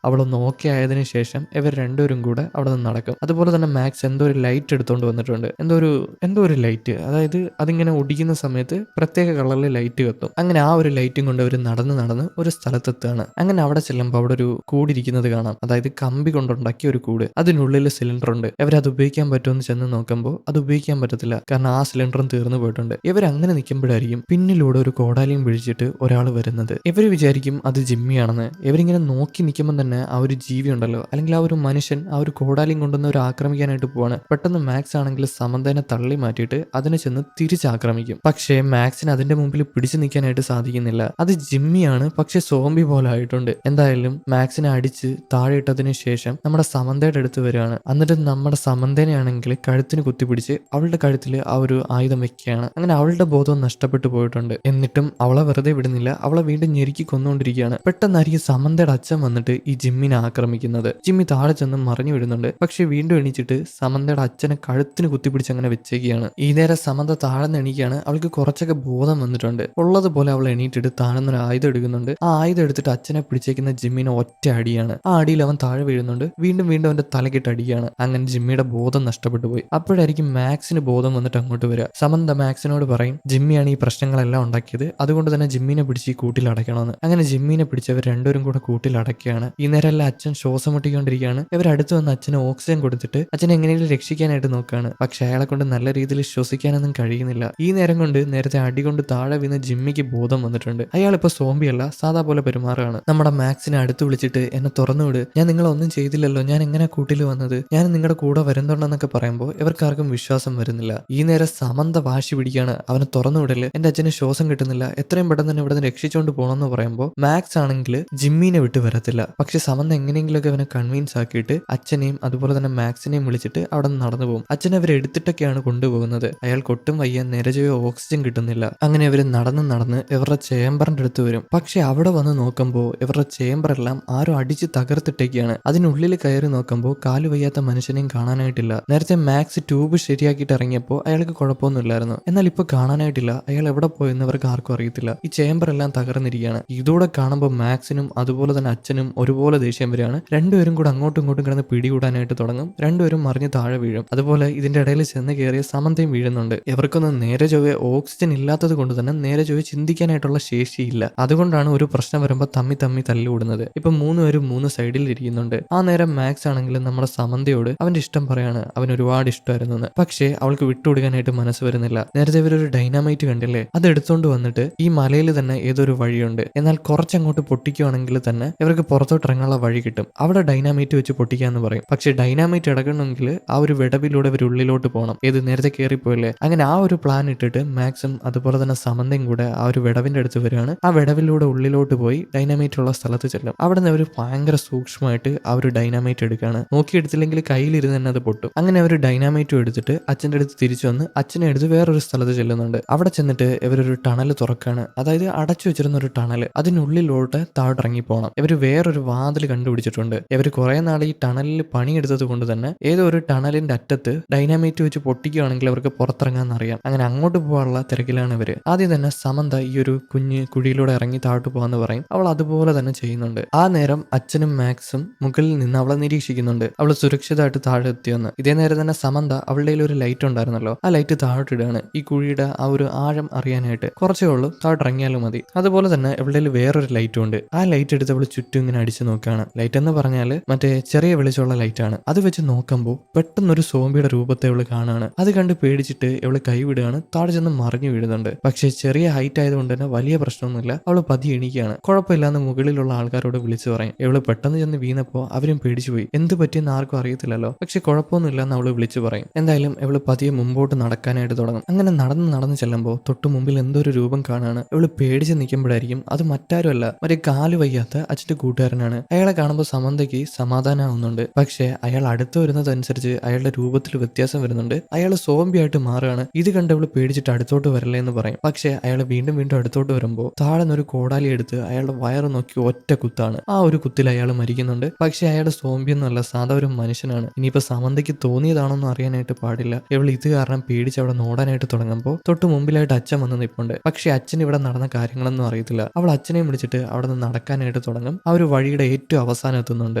Speaker 1: അവളൊന്ന് ഓക്കെ ആയതിനു ശേഷം ഇവർ രണ്ടുപേരും കൂടെ അവിടെ നിന്ന് നടക്കും. അതുപോലെ തന്നെ മാക്സ് എന്തോ ഒരു ലൈറ്റ് എടുത്തോണ്ട് വന്നിട്ടുണ്ട്. എന്തോ ഒരു ലൈറ്റ്, അതായത് അതിങ്ങനെ ഒടിക്കുന്ന സമയത്ത് പ്രത്യേക കളറിൽ ലൈറ്റ് കത്തും. അങ്ങനെ ആ ഒരു ലൈറ്റും കൊണ്ട് അവർ നടന്ന് ഒരു സ്ഥലത്തെത്തുകയാണ്. അങ്ങനെ അവിടെ ചെല്ലുമ്പോൾ അവിടെ ഒരു കൂടിരിക്കുന്നത് കാണാം. അതായത് കമ്പി കൊണ്ടുണ്ടാക്കിയ ഒരു കൂട്. അതിനുള്ളിൽ സിലിണ്ടർ ഉണ്ട്. ഇവരത് ഉപയോഗിക്കാൻ പറ്റുമെന്ന് ചെന്ന് നോക്കുമ്പോൾ അത് ഉപയോഗിക്കാൻ പറ്റത്തില്ല, കാരണം ആ സിലിണ്ടറും തീർന്നു പോയിട്ടുണ്ട്. ഇവരങ്ങനെ നിൽക്കുമ്പോഴായിരിക്കും പിന്നിലൂടെ ഒരു കോടാലിയും പിടിച്ചിട്ട് ഒരാൾ വരുന്നത്. ഇവർ വിചാരിക്കും അത് ജിമ്മിയാണെന്ന്. ഇവരിങ്ങനെ നോക്കി നിൽക്കുമ്പോൾ തന്നെ ആ ഒരു ജീവി ഉണ്ടല്ലോ, അല്ലെങ്കിൽ ആ ഒരു മനുഷ്യൻ ആ ഒരു കോടാലിയും കൊണ്ടുവന്ന് ഒരു ആക്രമിക്കാനായിട്ട് പോവാണ്. പെട്ടെന്ന് മാക്സ് ആണെങ്കിൽ സമന്തനെ തള്ളി മാറ്റിയിട്ട് അതിനെ ചെന്ന് തിരിച്ചാക്രമിക്കും. പക്ഷേ മാക്സിന് അതിന്റെ മുമ്പിൽ പിടിച്ചു നിൽക്കാനായിട്ട് സാധിക്കുന്നില്ല. അത് ജിമ്മിയാണ്, പക്ഷെ സോംബി പോലെ ആയിട്ടുണ്ട്. എന്തായാലും മാക്സിനെ അടിച്ച് താഴെ ഇട്ടതിന് ശേഷം നമ്മുടെ സമന്തയുടെ അടുത്ത് വരികയാണ്. എന്നിട്ട് നമ്മുടെ സമന്തനെ ആണെങ്കിൽ കഴുത്തിന് കുത്തിപ്പിടിച്ച് അവളുടെ കഴുത്തിൽ ആ ഒരു ആയുധം വെക്കുകയാണ്. അങ്ങനെ അവളുടെ ബോധം നഷ്ടപ്പെട്ടു പോയിട്ടുണ്ട്. എന്നിട്ടും അവളെ വെറുതെ വിടുന്നില്ല. അവളെ വീണ്ടും ഞെരുക്കി കൊന്നുകൊണ്ടിരിക്കുകയാണ്. പെട്ടെന്നായിരിക്കും സമന്തയുടെ അച്ഛൻ വന്നിട്ട് ഈ ജിമ്മിനെ ആക്രമിക്കുന്നത്. ജിമ്മി താഴെ ചെന്ന് മറിഞ്ഞു വീഴുന്നുണ്ട്. പക്ഷെ വീണ്ടും എണീച്ചിട്ട് സമന്തയുടെ അച്ഛനെ കഴുത്തിന് കുത്തിപ്പിടിച്ച് അങ്ങനെ വെച്ചേക്കുകയാണ്. ഈ നേരം സമന്ത താഴ്ന്ന് എണീക്കുകയാണ്. അവൾക്ക് കുറച്ചൊക്കെ ബോധം വന്നിട്ടുണ്ട്. ഉള്ളതുപോലെ അവൾ എണീറ്റിട്ട് താഴ്ന്നൊരു ആയുധം എടുക്കുന്നുണ്ട്. ആ ആയുധം എടുത്തിട്ട് അച്ഛനെ പിടിച്ചേക്കുന്ന ജിമ്മിനെ ഒറ്റ അടിയാണ്. ആ അടിയിൽ അവൻ താഴെ വീഴുന്നുണ്ട്. വീണ്ടും വീണ്ടും അവന്റെ തലക്കിട്ട് അടിയാണ്. അങ്ങനെ ജിമ്മിയുടെ ബോധം നഷ്ടപ്പെട്ടു പോയി. അപ്പോഴായിരിക്കും മാക്സിന് ബോധം വന്നിട്ട് അങ്ങോട്ട് വരിക. സമന്ത മാക്സിനോട് പറയും ജിമ്മിയാണ് ഈ പ്രശ്നങ്ങളെല്ലാം ഉണ്ടാക്കിയത്, അതുകൊണ്ട് തന്നെ ജിമ്മിനെ പിടിച്ച് ഈ കൂട്ടിൽ അടയ്ക്കണമെന്ന്. അങ്ങനെ ജിമ്മിനെ പിടിച്ചവർ രണ്ടുപേരും കൂടെ കൂട്ടിൽ അടയ്ക്കുകയാണ്. ഈ നേരമല്ല അച്ഛൻ ശ്വാസം മുട്ടിക്കൊണ്ടിരിക്കുകയാണ്. ഇവർ അടുത്ത് വന്ന് അച്ഛന് ഓക്സിജൻ കൊടുത്തിട്ട് അച്ഛനെ എങ്ങനെയെങ്കിലും രക്ഷിക്കാനായിട്ട് നോക്കുകയാണ്. പക്ഷെ അയാളെ കൊണ്ട് നല്ല രീതിയിൽ ശ്വസിക്കാനൊന്നും കഴിയുന്നില്ല. ഈ നേരം കൊണ്ട് നേരത്തെ അടി കൊണ്ട് താഴെ വീണ് ജിമ്മിക്ക് ബോധം വന്നിട്ടുണ്ട്. അയാൾ ഇപ്പൊ സോംബിയല്ല, സാധാ പോലെ പെരുമാറുകയാണ്. നമ്മുടെ മാക്സിനെ അടുത്ത് വിളിച്ചിട്ട് എന്നെ തുറന്നുവിട്, ഞാൻ നിങ്ങളൊന്നും ചെയ്തില്ലല്ലോ, ഞാൻ എങ്ങനെ കൂട്ടിൽ വന്നത്, ഞാൻ നിങ്ങളുടെ കൂടെ വരുന്നുണ്ടെന്നൊക്കെ പറയുമ്പോൾ ഇവർക്കാർക്കും വിശ്വാസം വരുന്നില്ല. ഈ നേരം സമന്ത വാശി പിടിക്കുകയാണ്, അവനെ തുറന്നുവിടല്, എന്റെ അച്ഛന് ശ്വാസം കിട്ടുന്നില്ല, എത്രയും പെട്ടെന്ന് തന്നെ ഇവിടെ നിന്ന് രക്ഷിച്ചുകൊണ്ട് പോകണമെന്ന് പറയുമ്പോൾ മാക്സ് ആണെങ്കിൽ ജിമ്മിനെ വിട്ട് വരത്തില്ല. പക്ഷെ സമന്ത എങ്ങനെയെങ്കിലുമൊക്കെ അവനെ കൺവിൻസ് ആക്കിയിട്ട് അച്ഛനെയും അതുപോലെ തന്നെ മാക്സിനെയും വിളിച്ചിട്ട് അവിടെ നിന്ന് നടന്നു പോകും. അച്ഛനെ അവർ എടുത്തിട്ടൊക്കെയാണ് കൊണ്ടുപോകുന്നത്. അയാൾക്ക് ഒട്ടും വയ്യ, നിരജയോ ഓക്സിജൻ കിട്ടുന്നില്ല. അങ്ങനെ അവർ നടന്ന് ഇവരുടെ ചേംബറിന്റെ അടുത്ത് വരും. പക്ഷെ അവിടെ വന്ന് നോക്കുമ്പോൾ ഇവരുടെ ചേംബർ എല്ലാം ആരും അടിച്ച് തകർത്തിട്ടേക്കാണ്. അതിനുള്ളിൽ കയറി നോക്കുമ്പോൾ കാല് വയ്യാത്ത മനുഷ്യനെയും കാണാനായിട്ടില്ല. നേരത്തെ മാക്സ് ട്യൂബ് ശരിയാക്കിയിട്ട് ഇറങ്ങിയപ്പോൾ അയാൾക്ക് കുഴപ്പമൊന്നുമില്ലായിരുന്നു. എന്നാൽ ഇപ്പൊ കാണാനായിട്ടില്ല. അയാൾ എവിടെ പോയെന്ന് അവർക്ക് ആർക്കും അറിയത്തില്ല. ഈ ചേംബർ എല്ലാം തകർന്നിരിക്കുകയാണ്. ഇതോടെ കാണുമ്പോൾ മാക്സിനും അതുപോലെ തന്നെ അച്ഛനും ഒരുപോലെ ദേഷ്യം വരികയാണ്. രണ്ടുപേരും കൂടെ അങ്ങോട്ടും ഇങ്ങോട്ടും കിടന്ന് പിടികൂടാനായിട്ട് തുടങ്ങും. രണ്ടുപേരും മറിഞ്ഞ് താഴെ വീഴും. അതുപോലെ ഇതിന്റെ ഇടയിൽ ചെന്ന് കയറിയ സമന്തയും വീഴുന്നുണ്ട്. ഇവർക്കൊന്നും നേരെ ചൊവ്വേ ഓക്സിജൻ ഇല്ലാത്തത് കൊണ്ട് തന്നെ നേരെ ചൊവ്വേ ചിന്തിക്കാനായിട്ടുള്ള ശേഷിയില്ല. അതുകൊണ്ടാണ് ഒരു പ്രശ്നം വരുമ്പോൾ തമ്മി തല്ലുകൂടുന്നത്. ഇപ്പൊ മൂന്നുപേരും മൂന്ന് സൈഡിൽ ഇരിക്കുന്നുണ്ട്. ആ നേരം മാക്സ് ആണെങ്കിലും നമ്മുടെ സമന്തയോട് അവന്റെ ഇഷ്ടം പറയാണ്, അവൻ ഒരുപാട് ഇഷ്ടമായിരുന്നു എന്ന്. പക്ഷേ അവൾക്ക് വിട്ടുകൊടുക്കാനായിട്ട് മനസ്സ് വരുന്നില്ല. നേരത്തെ ഇവരൊരു ഡൈനാമൈറ്റ് കണ്ടില്ലേ, അത് എടുത്തോണ്ട് വന്നിട്ട് ഈ മലയിൽ തന്നെ ഏതൊരു വഴിയുണ്ട്. എന്നാൽ കുറച്ചങ്ങോട്ട് പൊട്ടിക്കുവാണെങ്കിൽ തന്നെ ഇവർക്ക് പുറത്തോട്ട് ഇറങ്ങാനുള്ള വഴി കിട്ടും. അവിടെ ഡൈനാമൈറ്റ് വെച്ച് പൊട്ടിക്കാന്ന് പറയും. പക്ഷെ ഡൈനാമൈറ്റ് ഇടകണമെങ്കിൽ ആ ഒരു വിടവിലൂടെ ഇവർ ഉള്ളിലോട്ട് പോകണം. ഏത് നേരത്തെ കയറിപ്പോയല്ലേ. അങ്ങനെ ആ ഒരു പ്ലാൻ ഇട്ടിട്ട് മാക്സും അതുപോലെ തന്നെ സമന്തയും കൂടെ ആ ഒരു വിടവിന്റെ അടുത്ത് വരികയാണ്. ആ വിടവിലൂടെ ഉള്ളിലോട്ട് പോയി ഡൈനാമൈറ്റ് ഉള്ള സ്ഥലത്ത് ചെല്ലും. അവിടെ നിന്ന് അവർ ഭയങ്കര സൂക്ഷ്മമായിട്ട് ആ ഒരു ഡൈനാമൈറ്റ് എടുക്കുകയാണ്. നോക്കിയെടുത്തില്ലെങ്കിൽ കയ്യിലിരുന്ന് തന്നെ അത് പൊട്ടും. അങ്ങനെ അവർ ഡൈനാമൈറ്റും എടുത്തിട്ട് അച്ഛൻ്റെ അടുത്ത് തിരിച്ചു വന്ന് അച്ഛനെ എടുത്ത് വേറൊരു സ്ഥലത്ത് ചെല്ലുന്നുണ്ട്. അവിടെ ചെന്നിട്ട് ഇവരൊരു ടണൽ തുറക്കാണ്. അതായത് അടച്ചു വെച്ചിരുന്ന ഒരു ടണൽ, അതിനുള്ളിലോട്ട് താഴോട്ടിറങ്ങി പോകണം. ഇവർ വേറൊരു വാതിൽ കണ്ടുപിടിച്ചിട്ടുണ്ട്. ഇവർ കുറെ നാൾ ഈ ടണലിൽ പണിയെടുത്തത് കൊണ്ട് തന്നെ ഏതോ ഒരു ടണലിന്റെ അറ്റത്ത് ഡൈനാമൈറ്റ് വെച്ച് പൊട്ടിക്കുകയാണെങ്കിൽ അവർക്ക് പുറത്തിറങ്ങാൻ അറിയാം. അങ്ങനെ അങ്ങോട്ട് പോകാനുള്ള തിരക്കിലാണ് ഇവര്. ആദ്യം തന്നെ സമന്ത ഈ ഒരു കുഞ്ഞ് കുഴിയിലൂടെ ഇറങ്ങി താഴോട്ട് പോകാന്ന് പറയും. അവൾ അതുപോലെ തന്നെ ചെയ്യുന്നുണ്ട്. ആ നേരം അച്ഛനും മാക്സും മുകളിൽ നിന്ന് അവളെ നിരീക്ഷിക്കുന്നുണ്ട്. അവൾ സുരക്ഷിതമായിട്ട് താഴെ എത്തിയെന്ന്. ഇതേ നേരം തന്നെ സമന്ത അവളുടെ ഒരു ലൈറ്റ് ഉണ്ടായിരുന്നല്ലോ, ആ ലൈറ്റ് താഴോട്ടിടുകയാണ്. ഈ കുഴിയുടെ ആ ഒരു ആഴം അറിയാനായിട്ട്. കുറച്ചേ ഉള്ളൂ, താഴോട്ടിറങ്ങിയാലും മതി. അതുപോലെ തന്നെ അവളുടെ വേറൊരു ലൈറ്റും ഉണ്ട്. ആ ലൈറ്റ് എടുത്ത് അവൾ ചുറ്റും ഇങ്ങനെ അടിച്ചു നോക്കുകയാണ്. ലൈറ്റ് എന്ന് പറഞ്ഞാൽ മറ്റേ ചെറിയ വെളിച്ചമുള്ള ലൈറ്റാണ്. അത് വെച്ച് നോക്കുമ്പോൾ പെട്ടെന്നൊരു സോംബിയുടെ രൂപത്തെ അവള് കാണുകയാണ്. അത് കണ്ട് പേടിച്ചിട്ട് അവള് കൈവിടുകയാണ്. താഴെ ചെന്ന് മറിഞ്ഞു വീഴുന്നുണ്ട്. പക്ഷെ ചെറിയ ഹൈറ്റ് ആയതുകൊണ്ട് തന്നെ വലിയ പ്രശ്നമൊന്നുമില്ല. അവള് പതിയെ എണീക്കുകയാണ്. കുഴപ്പമില്ലാന്ന് മുകളിലുള്ള ആൾക്കാരോട് വിളിച്ചു പറയും. ഇവള് പെട്ടെന്ന് ചെന്ന് വീണപ്പോ അവരും പേടിച്ചു പോയി. എന്ത് പറ്റിയെന്ന് ആർക്കും അറിയത്തില്ലല്ലോ. പക്ഷെ കുഴപ്പമൊന്നുമില്ലെന്ന് അവള് വിളിച്ചു പറയും. എന്തായാലും ഇവള് പതിയെ മുമ്പോട്ട് നടക്കാനായിട്ട് തുടങ്ങും. അങ്ങനെ നടന്ന് ചെല്ലുമ്പോൾ തൊട്ട് മുമ്പിൽ എന്തോ ഒരു രൂപം കാണാണ്. ഇവള് പേടിച്ച് നിൽക്കുമ്പോഴായിരിക്കും അത് മറ്റാരുമല്ല, മറ്റേ കാല് വയ്യാത്ത അച്ഛന്റെ കൂട്ടുകാരനാണ്. അയാളെ കാണുമ്പോൾ സമന്തയ്ക്ക് സമാധാനമാവുന്നുണ്ട്. പക്ഷെ അയാൾ അടുത്ത് വരുന്നതനുസരിച്ച് അയാളുടെ രൂപത്തിൽ വ്യത്യാസം വരുന്നുണ്ട്. അയാൾ സോംബിയായിട്ട് മാറുകയാണ്. ഇത് കണ്ട് അവള് പേടിച്ചിട്ട് അടുത്തോട്ട് വരല്ലേ എന്ന് പറയും. പക്ഷെ അയാൾ വീണ്ടും അടുത്തോട്ട് വരുമ്പോൾ താഴെ ഒരു കോടാലി എടുത്ത് അയാളുടെ വയറ് നോക്കി ഒറ്റ കുത്താണ്. ആ ഒരു കുത്തിൽ അയാൾ മരിക്കുന്നുണ്ട്. പക്ഷെ അയാളുടെ സോംബിയൊന്നുമല്ല, സാധാ ഒരു മനുഷ്യനാണ്. ഇനിയിപ്പോ സമന്തയ്ക്ക് തോന്നിയതാണോന്ന് അറിയാനായിട്ട് പാടില്ല. ഇവൾ ഇത് കാരണം പേടിച്ച് അവിടെ നോടാനായിട്ട് തുടങ്ങുമ്പോൾ തൊട്ട് മുമ്പിലായിട്ട് അച്ഛൻ വന്ന് നിൽപ്പുണ്ട്. പക്ഷെ അച്ഛൻ ഇവിടെ നടന്ന കാര്യങ്ങളൊന്നും അറിയത്തില്ല. അവൾ അച്ഛനെയും വിളിച്ചിട്ട് അവിടെ നിന്ന് നടക്കാനായിട്ട് തുടങ്ങും. ആ ഒരു വഴിയുടെ ഏറ്റവും അവസാനം എത്തുന്നുണ്ട്.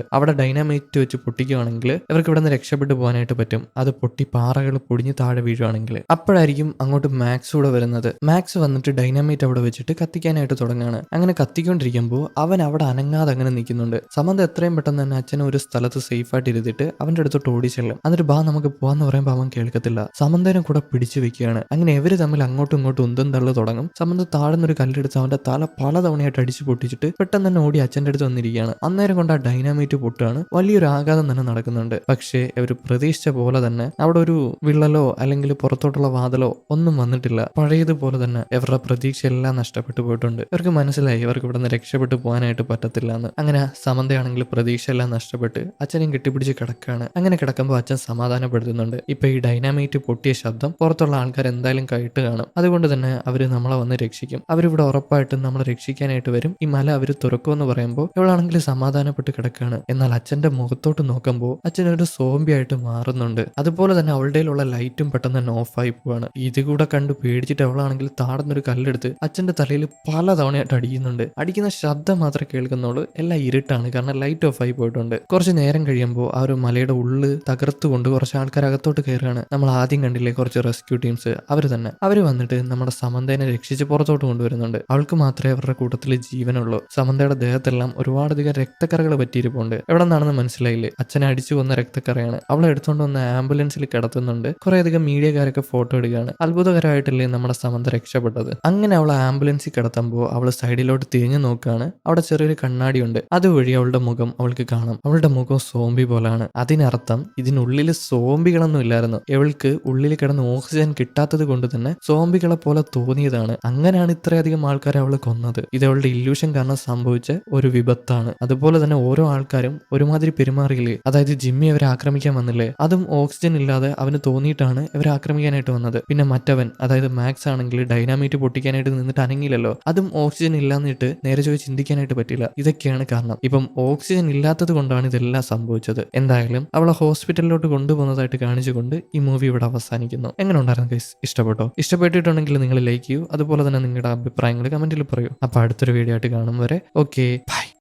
Speaker 1: അവിടെ ഡൈനാമൈറ്റ് വെച്ച് പൊട്ടിക്കുകയാണെങ്കിൽ ഇവർക്ക് ഇവിടെ നിന്ന് രക്ഷപ്പെട്ടു പോകാനായിട്ട് പറ്റും. അത് പൊട്ടി പാറകൾ പൊടിഞ്ഞ് താഴെ വീഴുവാണെങ്കിൽ. അപ്പോഴായിരിക്കും അങ്ങോട്ട് മാക്സ് കൂടെ വരുന്നത്. മാക്സ് വന്നിട്ട് ഡൈനാമൈറ്റ് അവിടെ വെച്ചിട്ട് കത്തിക്കാനായിട്ട് തുടങ്ങുകയാണ്. അങ്ങനെ കത്തിക്കൊണ്ടിരിക്കുമ്പോൾ അവൻ അവിടെ അനങ്ങാതെ അങ്ങനെ നിൽക്കുന്നുണ്ട്. സമന്ത എത്രയും പെട്ടെന്ന് തന്നെ അച്ഛനെ ഒരു സ്ഥലത്ത് സേഫ് ആയിട്ട് ഇരുത്തിട്ട് അവന്റെ അടുത്തോട്ട് ഓടി ചെല്ലും. എന്നിട്ട് ബാ നമുക്ക് പോവാന്ന് പറയുമ്പോൾ അവൻ കേൾക്കത്തില്ല. സമന്തനെ കൂടെ പിടിച്ചു വെക്കുകയാണ്. അങ്ങനെ ഇവര് തമ്മിൽ അങ്ങോട്ടും ഇങ്ങോട്ടും ഉന്തും തള്ളു തുടങ്ങും. സമന്ത താഴ്ന്നൊരു കല്ലെടുത്ത് അവന്റെ തല പലതവണയായിട്ട് അടിച്ചു പൊട്ടിച്ചിട്ട് പെട്ടെന്ന് തന്നെ ഓടി അച്ഛന്റെ അടുത്ത് വന്നിരിക്കുകയാണ്. അന്നേരം കൊണ്ട് ആ ഡൈനാമൈറ്റ് പൊട്ടുകയാണ്. വലിയൊരു ആഘാതം തന്നെ നടക്കുന്നുണ്ട്. പക്ഷേ ഇവർ പ്രതീക്ഷിച്ച പോലെ തന്നെ അവിടെ ഒരു വിള്ളലോ അല്ലെങ്കിൽ പുറത്തോട്ടുള്ള വാതിലോ ഒന്നും വന്നിട്ടില്ല. പഴയതുപോലെ തന്നെ ഇവരുടെ പ്രതീക്ഷ എല്ലാം നഷ്ടപ്പെട്ടു പോയിട്ടുണ്ട്. ഇവർക്ക് മനസ്സിലായി ഇവർക്ക് ഇവിടെ നിന്ന് രക്ഷപ്പെട്ടു പോകാനായിട്ട് പറ്റത്തില്ല എന്ന്. അങ്ങനെ സമന്തയാണെങ്കിൽ പ്രതീക്ഷ എല്ലാം നഷ്ടപ്പെട്ട് അച്ഛനെയും കെട്ടിപ്പിടിച്ച് കിടക്കുകയാണ്. അങ്ങനെ കിടക്കുമ്പോൾ അച്ഛൻ സമാധാനപ്പെടുത്തുന്നുണ്ട്. ഇപ്പൊ ഈ ഡൈനാമൈറ്റ് പൊട്ടിയ ശബ്ദം പുറത്തുള്ള ആൾക്കാർ എന്തായാലും കേട്ട് കാണും. അതുകൊണ്ട് തന്നെ അവര് നമ്മളെ വന്ന് രക്ഷിക്കും. അവരിവിടെ ഉറപ്പായിട്ടും നമ്മളെ രക്ഷിക്കാനായിട്ട് വരും. ഈ മല അവര് തുറക്കുമെന്ന് പറയുമ്പോൾ ഇവളാണെങ്കിൽ സമാധാനപ്പെട്ട് കിടക്കുകയാണ്. എന്നാൽ അച്ഛൻ അച്ഛന്റെ മുഖത്തോട്ട് നോക്കുമ്പോൾ അച്ഛൻ ഒരു സോംബി ആയിട്ട് മാറുന്നുണ്ട്. അതുപോലെ തന്നെ അവളുടെയിലുള്ള ലൈറ്റും പെട്ടെന്ന് തന്നെ ഓഫായി പോവാണ്. ഇത് കൂടെ കണ്ട് പേടിച്ചിട്ട് അവളാണെങ്കിൽ താടുന്നൊരു കല്ലെടുത്ത് അച്ഛന്റെ തലയിൽ പല തവണയായിട്ട് അടിക്കുന്നുണ്ട്. അടിക്കുന്ന ശബ്ദം മാത്രമേ കേൾക്കുന്നുള്ളൂ. എല്ലാം ഇരുട്ടാണ്, കാരണം ലൈറ്റ് ഓഫ് ആയി പോയിട്ടുണ്ട്. കുറച്ച് നേരം കഴിയുമ്പോൾ ആ ഒരു മലയുടെ ഉള്ള് തകർത്തുകൊണ്ട് കുറച്ച് ആൾക്കാർ അകത്തോട്ട് കയറുകയാണ്. നമ്മൾ ആദ്യം കണ്ടില്ലേ കുറച്ച് റെസ്ക്യൂ ടീംസ്, അവര് വന്നിട്ട് നമ്മുടെ സമന്തേനെ രക്ഷിച്ച് പുറത്തോട്ട് കൊണ്ടുവരുന്നുണ്ട്. അവൾക്ക് മാത്രമേ അവരുടെ കൂട്ടത്തിൽ ജീവനുള്ളൂ. സമന്തയുടെ ദേഹത്തെല്ലാം ഒരുപാടധികം രക്തക്കറകൾ പറ്റിയിരിപ്പുണ്ട്. എവിടെ നിന്നാണെന്ന് മനസ്സിലായില്ലേ? അച്ഛനെ അടിച്ചു കൊന്ന രക്തക്കറയാണ്. അവളെ എടുത്തുകൊണ്ട് വന്ന ആംബുലൻസിൽ കിടത്തുന്നുണ്ട്. കുറേയധികം മീഡിയക്കാരൊക്കെ ഫോട്ടോ എടുക്കുകയാണ്. അത്ഭുതകരമായിട്ടല്ലേ നമ്മുടെ സമന്ത രക്ഷപ്പെട്ടത്. അങ്ങനെ അവളെ ആംബുലൻസിൽ കിടത്തുമ്പോൾ അവള് സൈഡിലോട്ട് തിരിഞ്ഞു നോക്കുകയാണ്. അവിടെ ചെറിയൊരു കണ്ണാടിയുണ്ട്. അതുവഴി അവളുടെ മുഖം അവൾക്ക് കാണാം. അവളുടെ മുഖം സോംബി പോലാണ്. അതിനർത്ഥം ഇതിനുള്ളിൽ സോംബികളൊന്നും ഇല്ലായിരുന്നു. ഇവൾക്ക് ഉള്ളിൽ കിടന്ന് ഓക്സിജൻ കിട്ടാത്തത് കൊണ്ട് തന്നെ സോംബികളെ പോലെ തോന്നിയതാണ്. അങ്ങനെയാണ് ഇത്രയധികം ആൾക്കാരെ അവള് കൊന്നത്. ഇത് അവളുടെ ഇല്യൂഷൻ കാരണം സംഭവിച്ച ഒരു വിപത്താണ്. അതുപോലെ തന്നെ ഓരോ ആൾക്കാരും ഒരുമാതിരി പെരുമാറിയില്ലേ, അതായത് ജിമ്മി അവരെ ആക്രമിക്കാൻ വന്നില്ലേ, അതും ഓക്സിജൻ ഇല്ലാതെ അവന് തോന്നിയിട്ടാണ് ഇവരെ ആക്രമിക്കാനായിട്ട് വന്നത്. പിന്നെ മറ്റവൻ, അതായത് മാക്സ് ആണെങ്കിൽ ഡൈനാമൈറ്റ് പൊട്ടിക്കാനായിട്ട് നിന്നിട്ട് അനങ്ങിയില്ലല്ലോ, അതും ഓക്സിജൻ ഇല്ലാന്നിട്ട് നേരെ ചോദിച്ച് ചിന്തിക്കാനായിട്ട് പറ്റില്ല. ഇതൊക്കെയാണ് കാരണം. ഇപ്പം ഓക്സിജൻ ഇല്ലാത്തത് കൊണ്ടാണ് ഇതെല്ലാം സംഭവിച്ചത്. എന്തായാലും അവളെ ഹോസ്പിറ്റലിലോട്ട് കൊണ്ടുപോകുന്നതായിട്ട് കാണിച്ചുകൊണ്ട് ഈ മൂവി ഇവിടെ അവസാനിക്കുന്നു. എങ്ങനെ ഉണ്ടായിരുന്നു ഗൈസ്? ഇഷ്ടപ്പെട്ടോ? ഇഷ്ടപ്പെട്ടിട്ടുണ്ടെങ്കിൽ നിങ്ങൾ ലൈക്ക് ചെയ്യൂ. അതുപോലെ തന്നെ നിങ്ങളുടെ അഭിപ്രായങ്ങൾ കമന്റിൽ പറയൂ. അപ്പൊ അടുത്തൊരു വീഡിയോ ആയിട്ട് കാണും വരെ ഓക്കെ ബൈ.